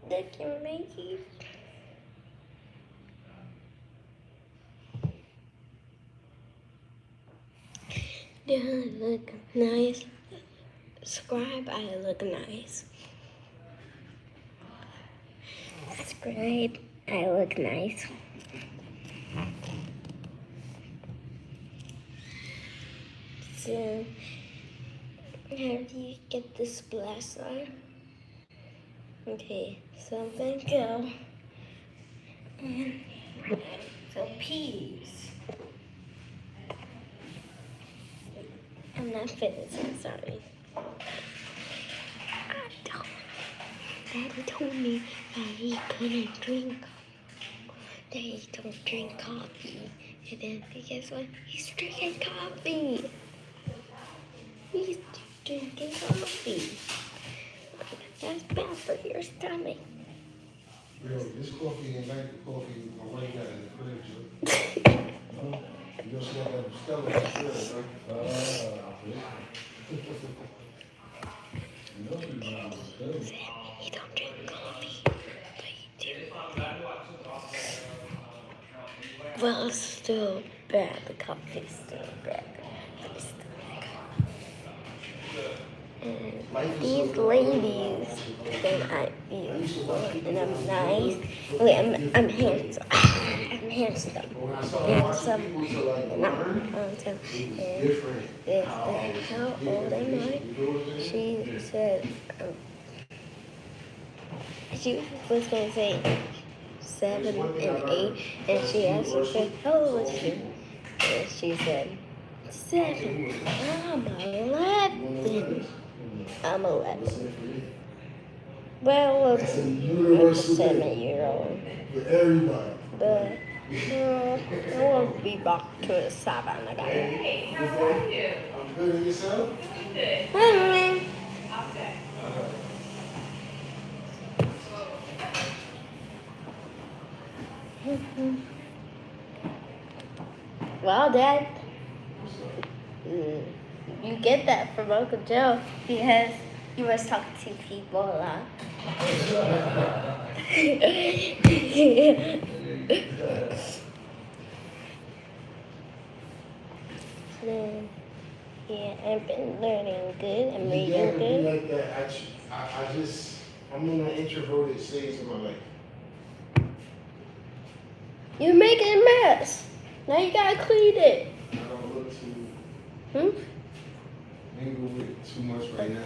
Look at my hair. Do I look nice? Subscribe, I look nice. Subscribe, I look nice. So, how do you get the splash sign? Okay, so I'm gonna go. And so peas. I'm not finishing, sorry. Daddy told me that he couldn't drink. That he don't drink coffee. And then guess what? He's drinking coffee. He's drinking coffee. That's bad for your stomach. Yo, this coffee ain't like the coffee my wife got in the fridge. You just got that Stella upstairs, right? He don't drink coffee, but he do. Well, it's still bad. The coffee's still bad. But it's still bad. And these ladies think I'm beautiful and I'm nice. Wait, I'm handsome. I'm handsome. Handsome. And I'm handsome. And how old am I? She said She was gonna say 7 and 8, and she asked her, how old was she? And she said, 7. I'm 11. I'm 11. Well, That's a I'm a universal thing 7-year-old. for everybody. But I won't be back to a 7 again. Hey, how are you? I'm good. And yourself? Good. Well, Dad, you get that from Uncle Joe because he was talking to people a lot. So, yeah, I've been learning good. I'm reading You gotta be good. like that. I'm in an introverted stage in my life. You're making a mess. Now you gotta clean it. I don't look to mingle with too much right now.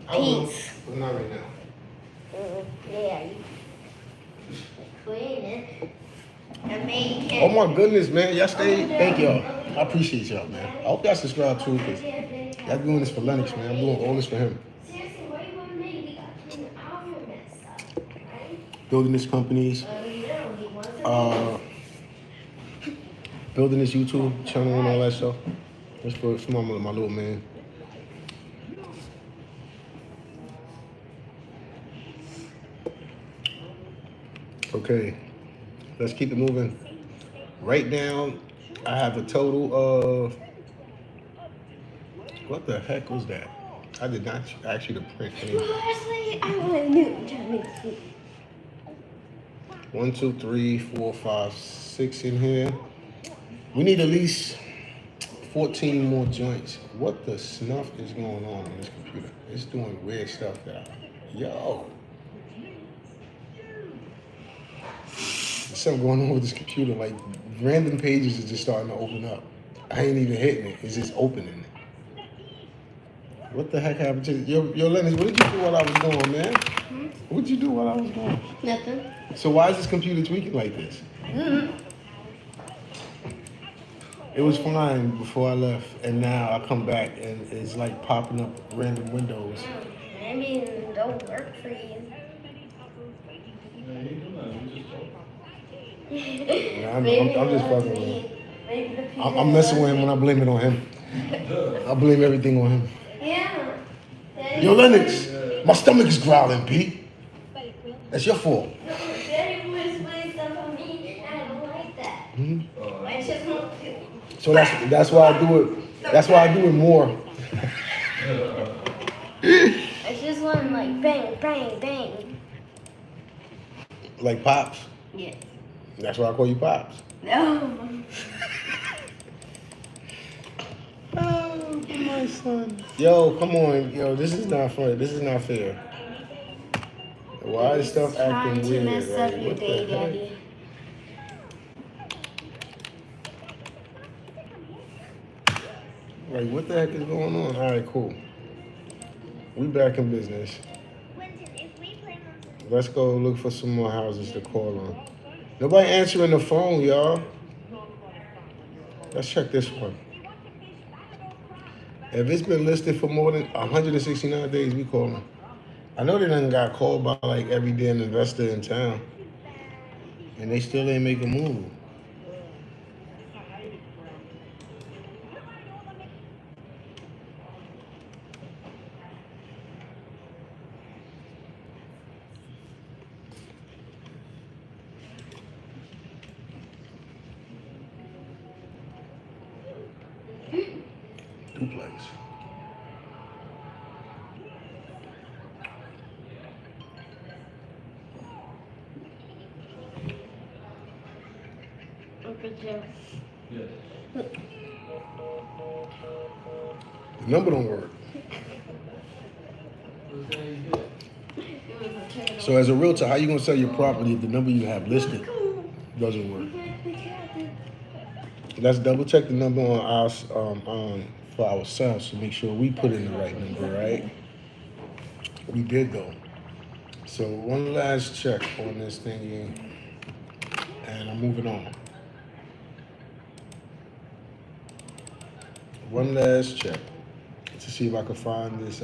I will, Peace. but not right now. Yeah, you clean it. And make it. Oh my goodness, man. Y'all stay. Thank y'all. I appreciate y'all, man. I hope y'all subscribe too, because y'all doing this for Lennox, man. I'm doing all this for him. Seriously, what do you want to make? We got to clean our mess up, right? Building this companies, building this YouTube channel and all that stuff. That's for my little man. Okay, let's keep it moving. Right now, I have a total of, what the heck was that? I did not ask you to print anything. Honestly, I want a new Chinese food. 1, 2, 3, 4, 5, 6 in here. We need at least 14 more joints. What the snuff is going on this computer? It's doing weird stuff now. Yo. There's something going on with this computer. Like, random pages are just starting to open up. I ain't even hitting it. It's just opening. What the heck happened to you? Yo, Lennox, what did you do while I was gone, man? What did you do while I was gone? Nothing. So why is this computer tweaking like this? It was fine before I left, and now I come back and it's like popping up random windows. Maybe it don't work for you. Yeah, you do that. We just talk. Yeah, I'm just fucking with him. Maybe the I'm messing with him when I blame it on him. I blame everything on him. Yeah. Yo, Lennox, my stomach is growling, Pete. That's your fault. No, Daddy was putting stuff on me, and I don't like that. I just want to. So that's why I do it. That's why I do it more. I just want like bang, bang, bang. Like Pops. Yeah. That's why I call you Pops. No. Oh, my son. Yo, come on. Yo, this is not funny. This is not fair. Why is stuff acting weird? Trying to mess up Like, your what the day, heck? Daddy. Like, what the heck is going on? All right, cool. We back in business. Let's go look for some more houses to call on. Nobody answering the phone, y'all. Let's check this one. If it's been listed for more than 169 days, we call them. I know they done got called by like every damn investor in town, and they still ain't make a move. Duplex. Uncle Joe. Yes. The number don't work. What's that you get? So as a realtor, how you gonna sell your property if the number you have listed doesn't work? Let's double check the number on our for ourselves to make sure we put in the right number, right? We did though. So one last check on this thingy, and I'm moving on. One last check to see if I can find this.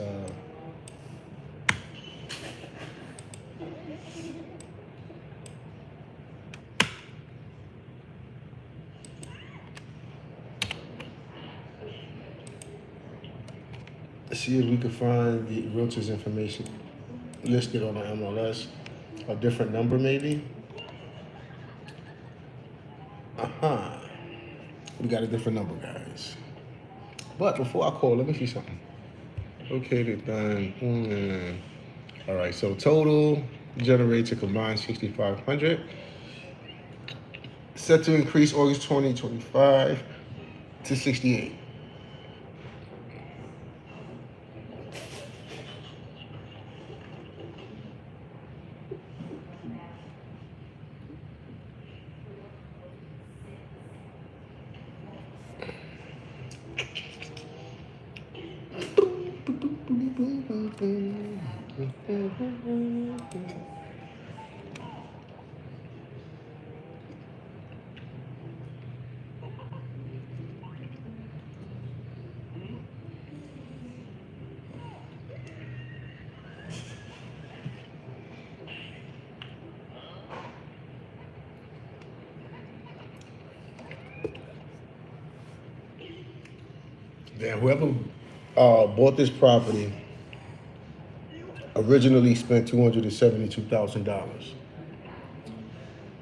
See if we can find the realtor's information listed on the MLS. A different number, maybe. Uh-huh. We got a different number, guys. But before I call, let me see something. Located done. All right, so total generates a combined 6,500. Set to increase August 2025 to 68. Then whoever bought this property originally spent $272,000,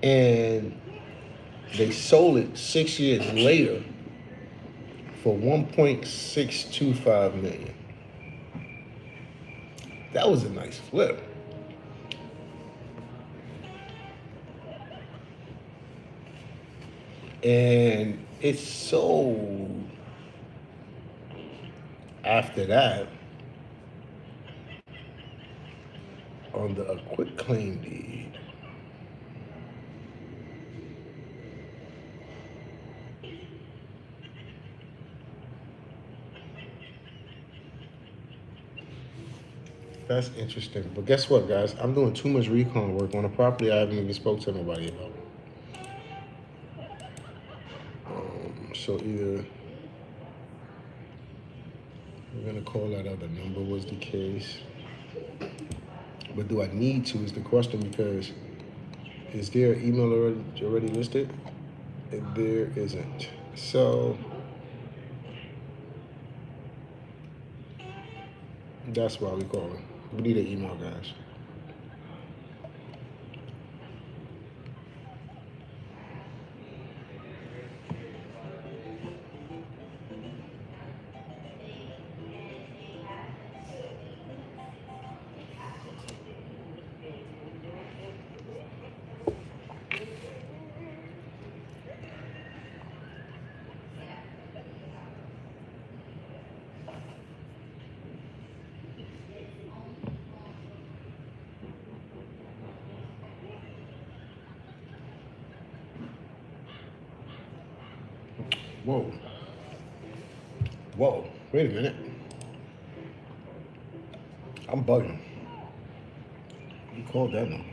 and they sold it 6 years later for 1.625 million. That was a nice flip. And it sold after that on the quitclaim deed. That's interesting. But guess what, guys? I'm doing too much recon work on a property I haven't even spoke to nobody about. So either we're gonna call that other number was the case. But do I need to is the question, because is there an email already listed? There isn't. So that's why we call it. We need an email, guys. Whoa. Whoa. Wait a minute. I'm bugging. You called that number.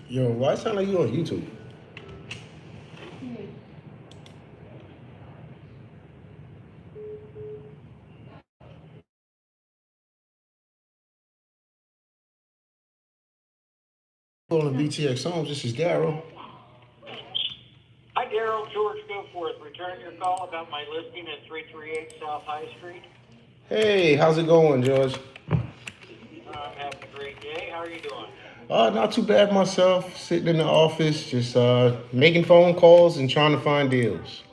Yo, why it sound like you on YouTube? Calling BTX Homes, this is Daryl. Hi, Daryl. George Goforth. Returning your call about my listing at 338 South High Street. Hey, how's it going, George? I'm having a great day. How are you doing? Not too bad myself. Sitting in the office, just making phone calls and trying to find deals.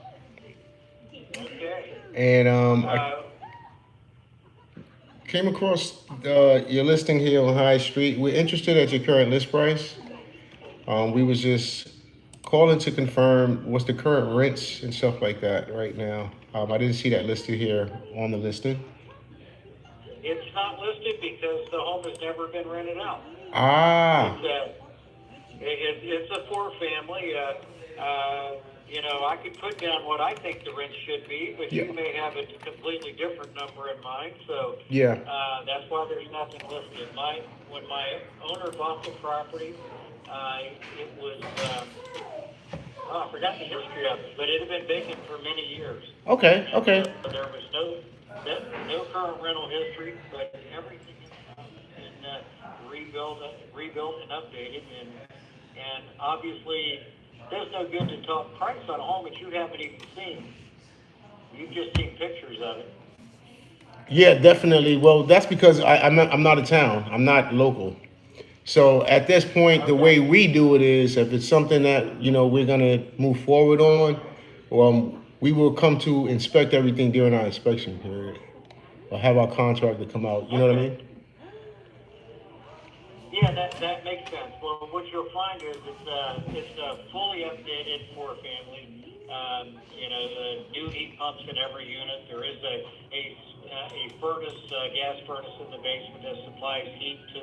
Okay. And I came across your listing here on High Street. We're interested at your current list price. We was just calling to confirm what's the current rents and stuff like that right now. I didn't see that listed here on the listing. It's not listed because the home has never been rented out. Ah. It's a four-family. I could put down what I think the rent should be, but Yeah. you may have a completely different number in mind. So Yeah. that's why there's nothing listed. When my owner bought the property, it was I forgot the history of it, but it had been vacant for many years. Okay. And Okay. so there was no current rental history, but everything in the house has been rebuilt and updated, and obviously there's no good to talk price on a home that you haven't even seen. You've just seen pictures of it. Yeah, definitely. Well, that's because I'm not a town. I'm not local. So at this point, the way Okay. we do it is, if it's something that we're gonna move forward on, we will come to inspect everything during our inspection period, or have our contractor come out. You know what I Okay. mean? Yeah, that makes sense. Well, what you'll find is it's fully updated for a family. The new heat pumps in every unit. There is a furnace, gas furnace in the basement that supplies heat to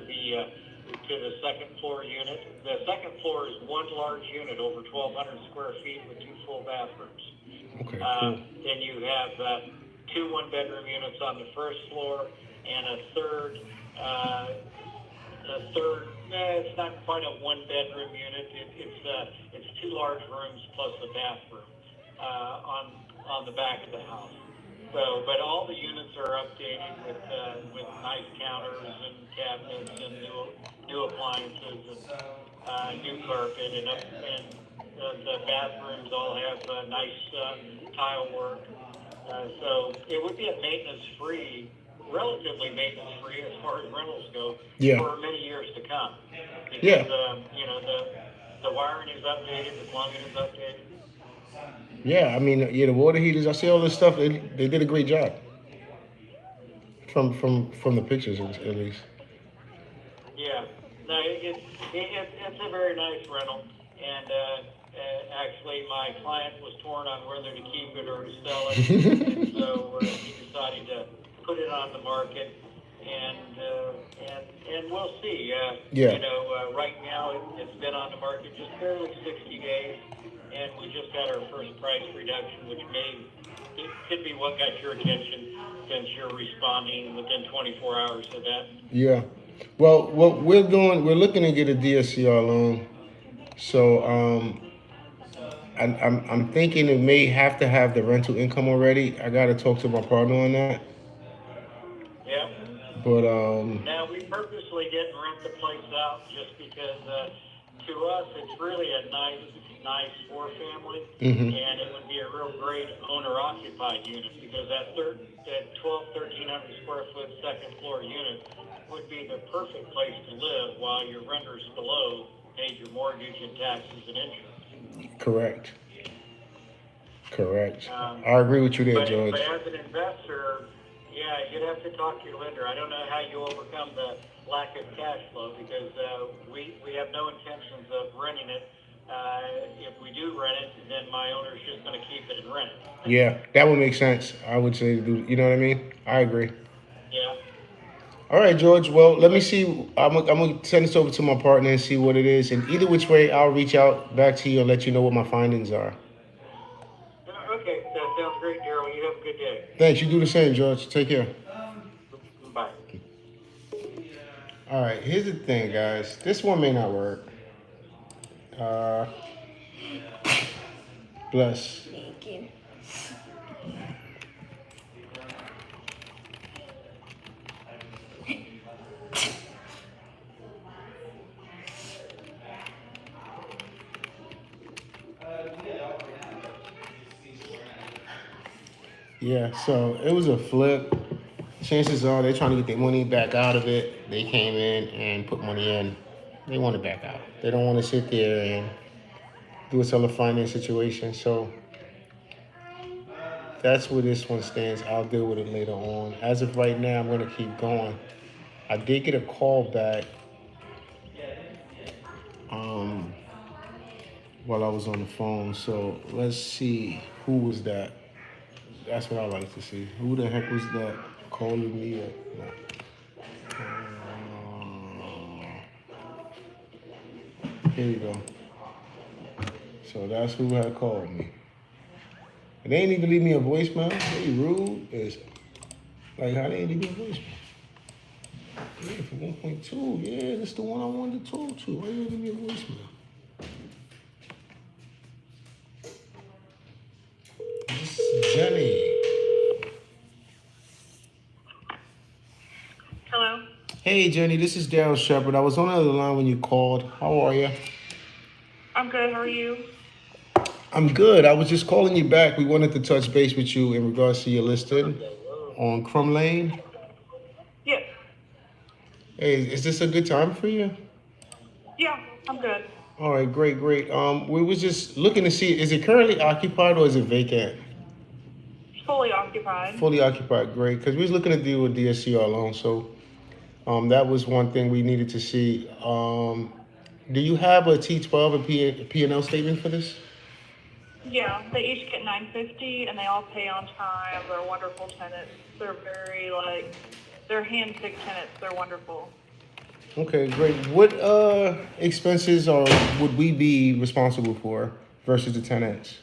the second floor unit. The second floor is one large unit over 1,200 square feet with 2 full bathrooms. Okay. Cool. Then you have 2 one-bedroom units on the first floor and a third. It's not quite a one-bedroom unit. It's 2 large rooms plus a bathroom on the back of the house. So, but all the units are updated with nice counters and cabinets and new appliances and new carpet and the bathrooms all have nice tile work. So it would be a relatively maintenance-free as far as rentals go Yeah. for many years to come. Yeah. Because, the wiring is updated, the plumbing is updated. Yeah. I mean, the water heaters. I see all this stuff. They did a great job from the pictures at least. Yeah. No, it's a very nice rental. And actually, my client was torn on whether to keep it or to sell it. And so he decided to put it on the market. And we'll see. Yeah. Right now it's been on the market just barely 60 days, and we just had our first price reduction, which it could be what got your attention since you're responding within 24 hours of that. Yeah. Well, what we're looking to get a DSCR loan. So I'm thinking it may have to have the rental income already. I got to talk to my partner on that. Yeah. But Now, we purposely didn't rent the place out just because to us it's really a nice four-family, mhm. and it would be a real great owner-occupied unit because that 1,300 square foot second floor unit would be the perfect place to live while your renters below paid your mortgage and taxes and insurance. Correct. Correct. Um, I agree with you there, But George. as an investor, yeah, you'd have to talk to your lender. I don't know how you overcome the lack of cash flow because we have no intentions of renting it. If we do rent it, then my owner's just going to keep it and rent it. Yeah, that would make sense. I would say, you know what I mean? I agree. Yeah. All right, George. Well, let me see. I'm gonna send this over to my partner and see what it is. And either which way, I'll reach out back to you and let you know what my findings are. Okay, that sounds great, Daryl. You have a good day. Thanks. You do the same, George. Take care. Bye. All right. Here's the thing, guys. This one may not work. Bless. Thank you. Yeah. So it was a flip. Chances are they're trying to get their money back out of it. They came in and put money in. They want it back out. They don't want to sit there and do a seller finance situation. So that's where this one stands. I'll deal with it later on. As of right now, I'm going to keep going. I did get a call back um, while I was on the phone. So let's see. Who was that? That's what I like to see. Who the heck was that calling me? No. Here we go. So that's who had called me. And they ain't even leave me a voicemail. They rude. It's like how they ain't leave me a voicemail. Yeah, for 1.2. Yeah, that's the one I wanted to talk to. Why you ain't leave me a voicemail? This is Jenny. Hello? Hey Jenny, this is Daryl Shepard. I was on the other line when you called. How are you? I'm good. How are you? I'm good. I was just calling you back. We wanted to touch base with you in regards to your listing on Crum Lane. Yes. Hey, is this a good time for you? Yeah, I'm good. All right, great, great. We was just looking to see, is it currently occupied or is it vacant? Fully occupied. Fully occupied, great. Because we was looking to deal with DSCR loan, so that was one thing we needed to see. Do you have a T12 or P&L statement for this? Yeah, they each get $950 and they all pay on time. They're wonderful tenants. They're very they're hand-picked tenants. They're wonderful. Okay, great. What expenses would we be responsible for versus the tenants?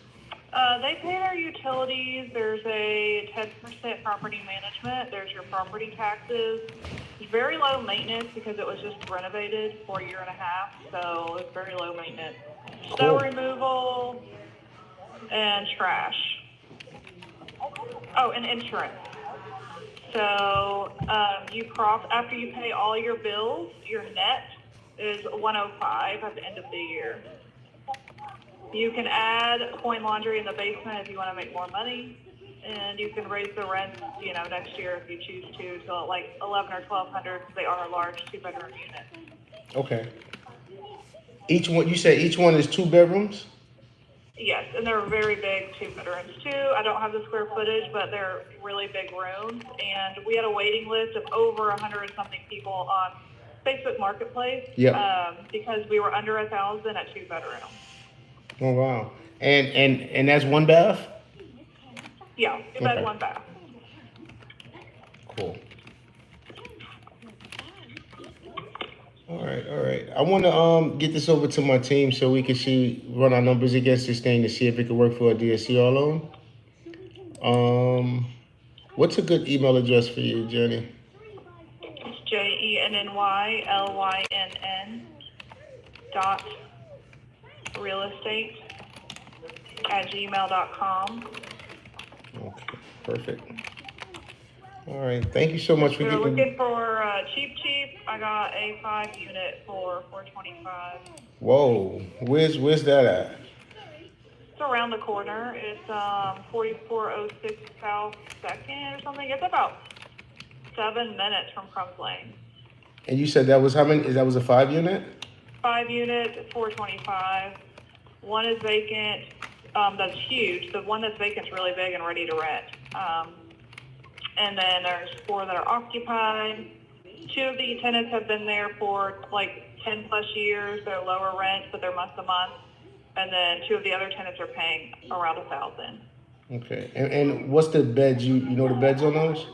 They pay their utilities. There's a 10% property management. There's your property taxes. It's very low maintenance because it was just renovated for a year and a half, so it's very low maintenance. Snow Cool. removal and trash. Oh, and insurance. So after you pay all your bills, your net is 105 at the end of the year. You can add coin laundry in the basement if you want to make more money, and you can raise the rent, next year if you choose to like 11 or 1200 because they are a large 2-bedroom unit. Okay. Each one, you say each one is 2 bedrooms? Yes, and they're very big 2 bedrooms too. I don't have the square footage, but they're really big rooms. And we had a waiting list of over 100 something people on Facebook Marketplace. Yeah. Because we were under 1,000 at 2 bedrooms. Oh wow. And that's 1 bath? Yeah, 2 bed, 1 bath. Cool. All right, all right. I want to get this over to my team so we can run our numbers against this thing to see if it could work for a DSCR loan. What's a good email address for you, Jenny? It's JENNYLYNN.realestate@gmail.com. Okay, perfect. All right, thank you so much for We're getting. looking for cheap. I got a 5 unit for $425. Whoa, where's that at? It's around the corner. It's 4406 South 2nd or something. It's about 7 minutes from Crumbs Lane. And you said that was how many? That was a 5 unit? 5 units, $425. One is vacant. That's huge. The one that's vacant is really big and ready to rent. And then there's 4 that are occupied. 2 of the tenants have been there for like 10 plus years. They're lower rent, but they're month to month. And then 2 of the other tenants are paying around 1,000. Okay, and what's the beds? You know the beds on those?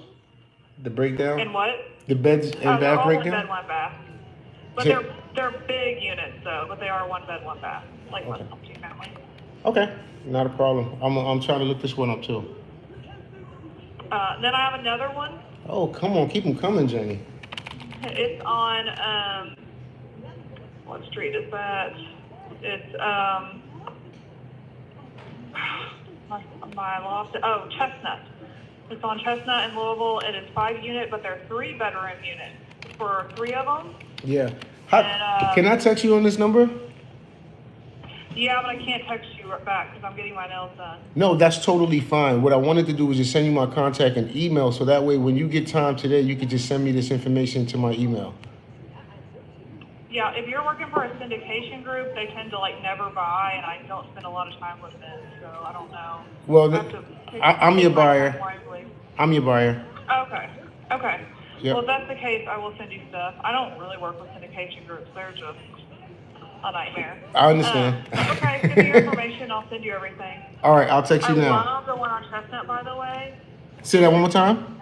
The breakdown? And what? The beds and They're bath all breakdown? 1 bed, 1 bath. But So- they're big units though. But they are 1 bed, 1 bath, like Okay. multi-family. Okay, not a problem. I'm trying to look this one up too. Then I have another one. Oh, come on, keep them coming, Jenny. It's on what street is that? It's my lost. Oh, Chestnut. It's on Chestnut in Louisville. It is 5 unit, but they're 3 bedroom units for 3 of them. Yeah. And, Can I text you on this number? Yeah, but I can't text you right back because I'm getting my nails done. No, that's totally fine. What I wanted to do was just send you my contact and email, so that way when you get time today, you could just send me this information to my email. Yeah, if you're working for a syndication group, they tend to never buy, and I don't spend a lot of time with them, so I don't know. Well, I have to I'm your take my buyer. time wisely. I'm your buyer. Okay. Yep. Well, if that's the case, I will send you stuff. I don't really work with syndication groups. They're just a nightmare. I understand. Okay, send me your information. I'll send you everything. All right, I'll text you I now. love the one on Chestnut, by the way. Say that one more time.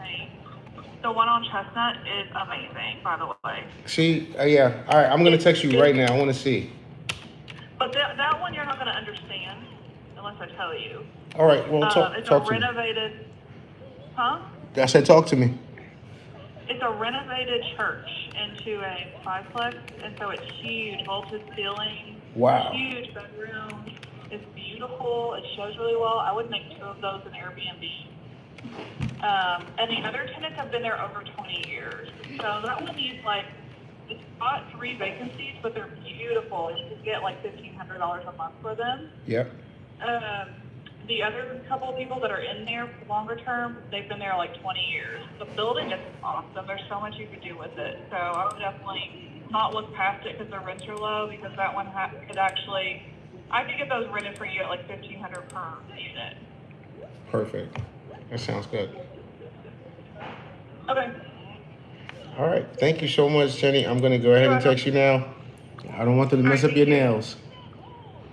The one on Chestnut is amazing, by the way. See, yeah. All right, I'm gonna text you right now. I want to see. But that one you're not going to understand unless I tell you. All right. Well, It's a talk to me. renovated, huh? I said, talk to me. It's a renovated church into a triplex, and so it's huge, vaulted ceilings, Wow. huge bedrooms. It's beautiful. It shows really well. I would make 2 of those an Airbnb. And the other tenants have been there over 20 years. So that one needs it's got 3 vacancies, but they're beautiful. You can get like $1,500 a month for them. Yep. The other couple of people that are in there for longer term, they've been there like 20 years. The building is awesome. There's so much you could do with it. So I would definitely not look past it because the rents are low, because that one could actually, I could get those rented for you at like $1,500 per unit. Perfect. That sounds good. Okay. All right. Thank you so much, Jenny. I'm gonna go ahead and text you now. I don't want them to mess up your nails.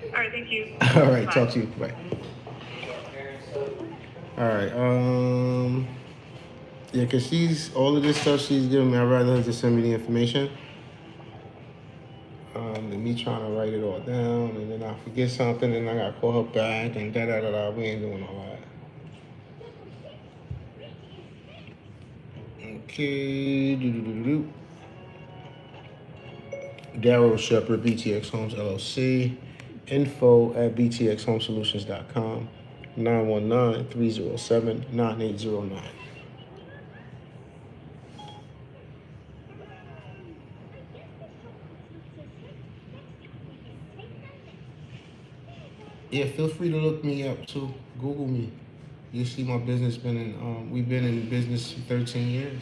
All right. Thank you. All right. Bye. Talk to you. Bye. All right. Yeah, cause all of this stuff she's giving me. I'd rather her just send me the information. Than me trying to write it all down, and then I forget something, and I gotta call her back, and da da da da. We ain't doing all that. Okay. Do. Daryl Shepard, BTX Homes LLC. info@btxhomesolutions.com. 919-307-9809. Yeah, feel free to look me up too. Google me. You see my business we've been in business for 13 years.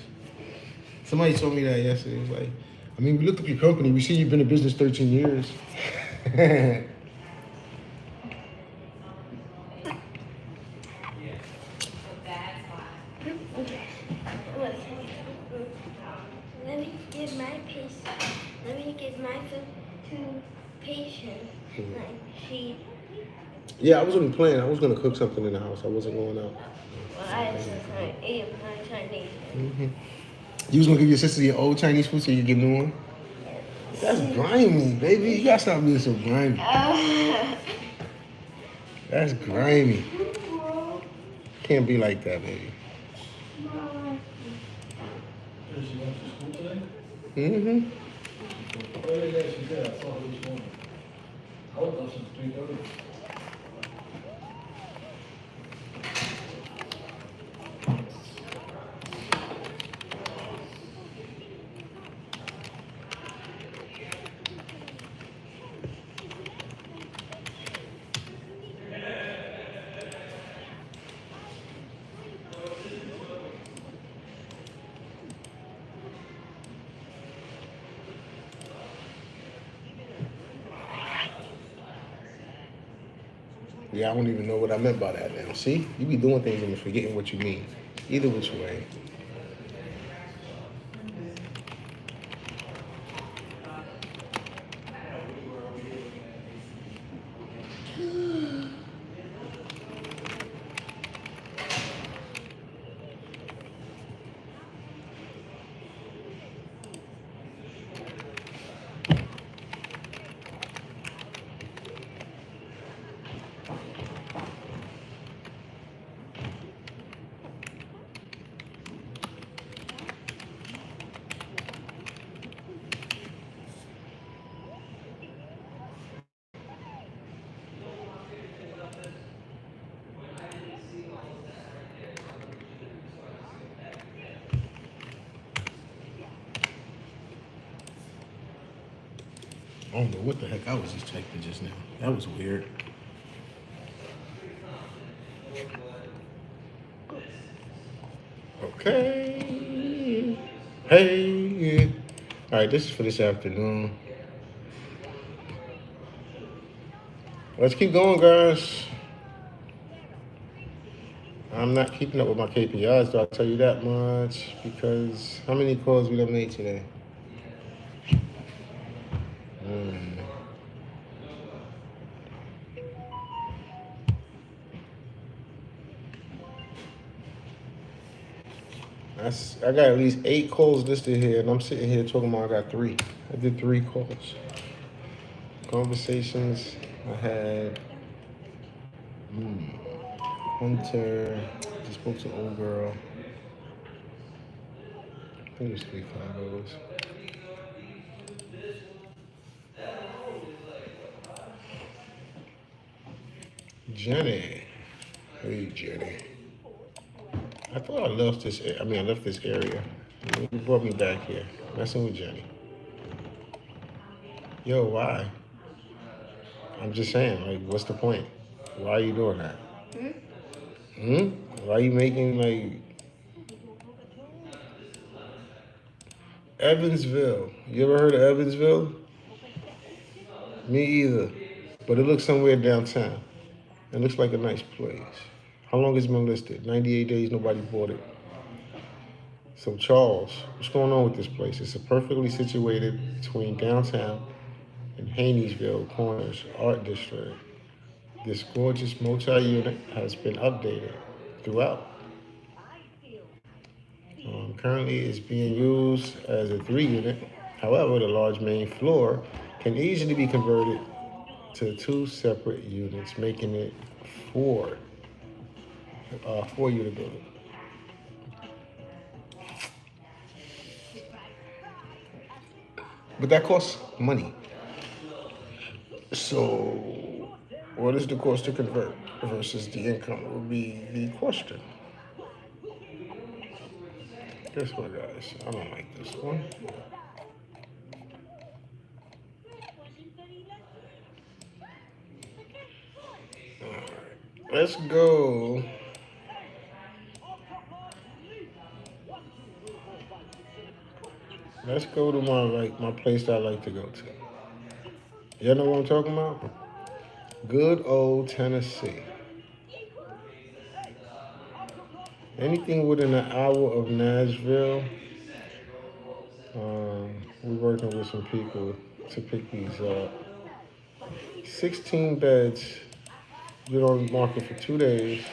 Somebody told me that yesterday. It was like, we looked up your company. We see you've been in business 13 years. Let me give my food to patient. Like she. Yeah, I was on the plan. I was gonna cook something in the house. I wasn't going out. Well, I just ate my Chinese. You was gonna give your sister your old Chinese food so you get new one? That's grimy, baby. You gotta stop being so grimy. That's grimy. Can't be like that, baby. She went to school today? Mm-hmm. Oh, yeah, she did. I saw her this morning. I was up since 3:30. Yeah, I don't even know what I meant by that now. See? You be doing things and forgetting what you mean. Either which way. I don't know what the heck I was just checking just now. That was weird. Okay. Hey. All right, this is for this afternoon. Let's keep going, guys. I'm not keeping up with my KPIs, though, I'll tell you that much, because how many calls we done made today? I got at least 8 calls listed here, and I'm sitting here talking about I got 3. I did 3 calls. Conversations I had. Hunter. Just spoke to old girl. I think there's 3 combos. Jenny. Hey, Jenny. I thought I left this. I mean, I left this area. You brought me back here. Messing with Jenny. Yo, why? I'm just saying, like, what's the point? Why are you doing that? Hmm? Why are you making, like, Evansville? You ever heard of Evansville? Me either. But it looks somewhere downtown. It looks like a nice place. How long has it been listed? 98 days, nobody bought it. So, Charles, what's going on with this place? It's perfectly situated between downtown and Haney'sville Corners Art District. This gorgeous multi-unit has been updated throughout. Currently, it's being used as a 3 unit. However, the large main floor can easily be converted to 2 separate units, making it 4 unit building. But that costs money. So, what is the cost to convert versus the income would be the question. Guess what, guys? I don't like this one. All right, let's go. Let's go to my place that I like to go to. You know what I'm talking about? Good old Tennessee. Anything within an hour of Nashville. We're working with some people to pick these up. 16 beds. Been on the market for 2 days.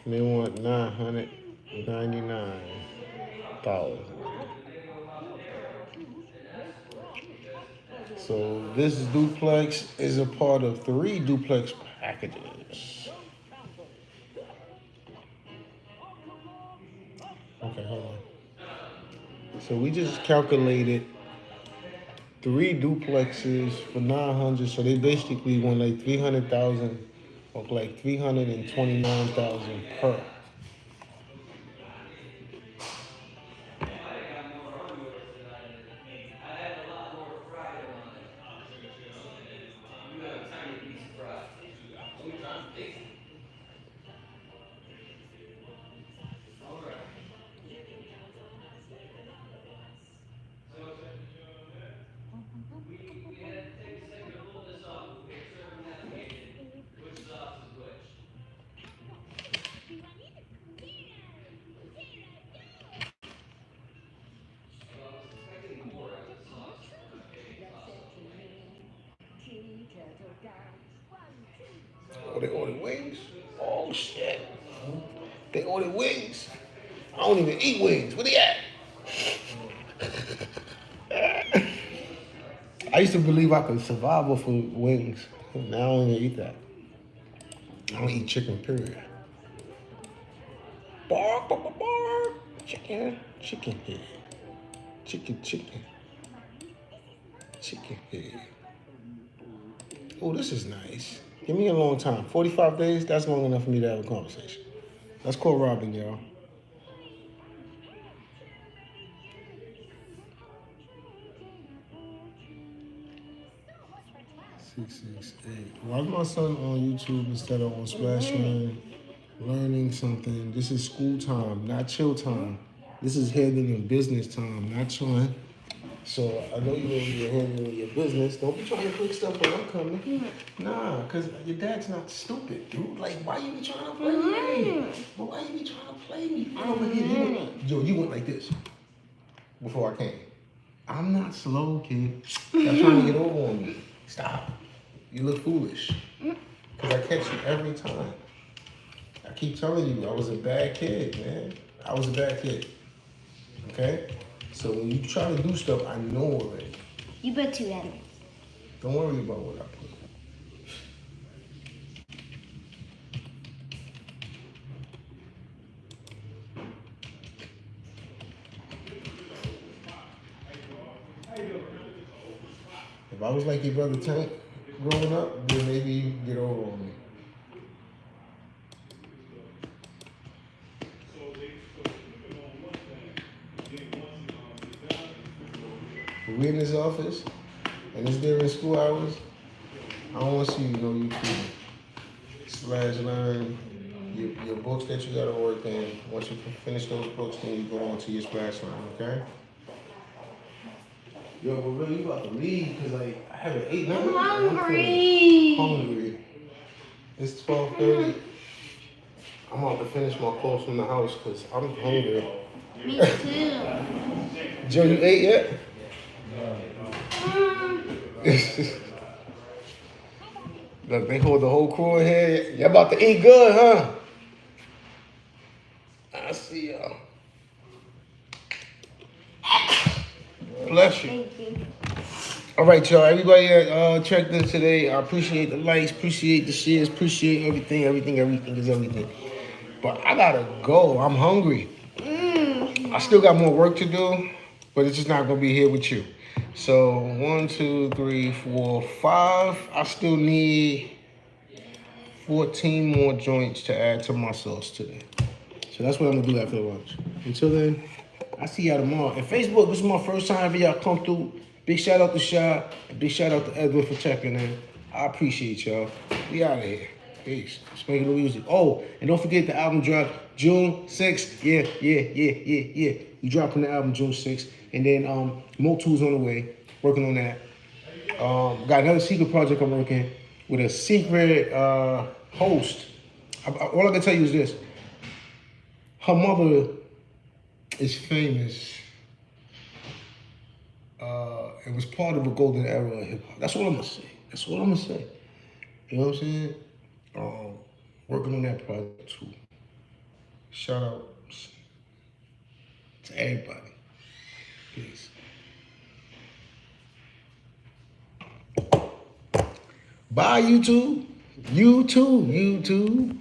And they want $999,000. So this duplex is a part of 3 duplex packages. Okay, hold on. So we just calculated 3 duplexes for 900. So they basically want like 300,000 or like 329,000 per. Oh, they ordered wings? Oh shit. They ordered wings. I don't even eat wings. Where they at? I used to believe I could survive off of wings. Now I don't even eat that. I don't eat chicken, period. Bark, bark, bark, bark. Chicken, chicken head. Chicken, chicken. Chicken head. Oh, this is nice. Give me a long time. 45 days, that's long enough for me to have a conversation. Let's call Robin, y'all. 668. Why is my son on YouTube instead of on Spankn learning something? This is school time, not chill time. This is handling business time, not chilling. So I know you're handling your business. Don't be trying to click stuff when I'm coming. Nah, cause your dad's not stupid, dude. Like, why you be trying to play me? But why you be trying to play me? Yo, you went like this before I came. I'm not slow, kid. Stop trying to get over on me. Stop. You look foolish. Cause I catch you every time. I keep telling you, I was a bad kid, man. I was a bad kid. Okay? So when you try to do stuff, I know already. You bet 2 animals. Don't worry about what I If I was like your brother Tank growing up, then maybe you could get over on me. But we in this office, and it's during school hours. I don't want to see you know YouTube. /learn your books that you gotta work in. Once you finish those books, then you go on to your /learn, okay? Yo, but really, you about to leave because like I haven't ate nothing. I'm hungry. Hungry. It's 12:30. I'm about to finish my calls from the house because I'm hungry. Me too. Joe, you ate yet? Look, they hold the whole crew in here. Y'all about to eat good, huh? I see y'all. Bless you. Thank you. All right, y'all. Everybody that checked in today, I appreciate the likes, appreciate the shares, appreciate everything is everything. But I gotta go. I'm hungry. I still got more work to do, but it's just not gonna be here with you. So 1, 2, 3, 4, 5. I still need 14 more joints to add to my sauce today. So that's what I'm gonna do after lunch. Until then, I'll see y'all tomorrow. And Facebook, this is my first time for y'all come through. Big shout out to Shy and big shout out to Edwin for checking in. I appreciate y'all. We out of here. Peace. Spankn the music. Oh, and don't forget the album drop June 6th. Yeah. We dropping the album June 6th. And then Mo2's on the way. Working on that. Got another secret project I'm working with a secret host. All I can tell you is this. Her mother is famous. It was part of a golden era of hip hop. That's all I'm gonna say. You know what I'm saying? Working on that project too. Shout out to everybody. Peace. Bye, YouTube. YouTube.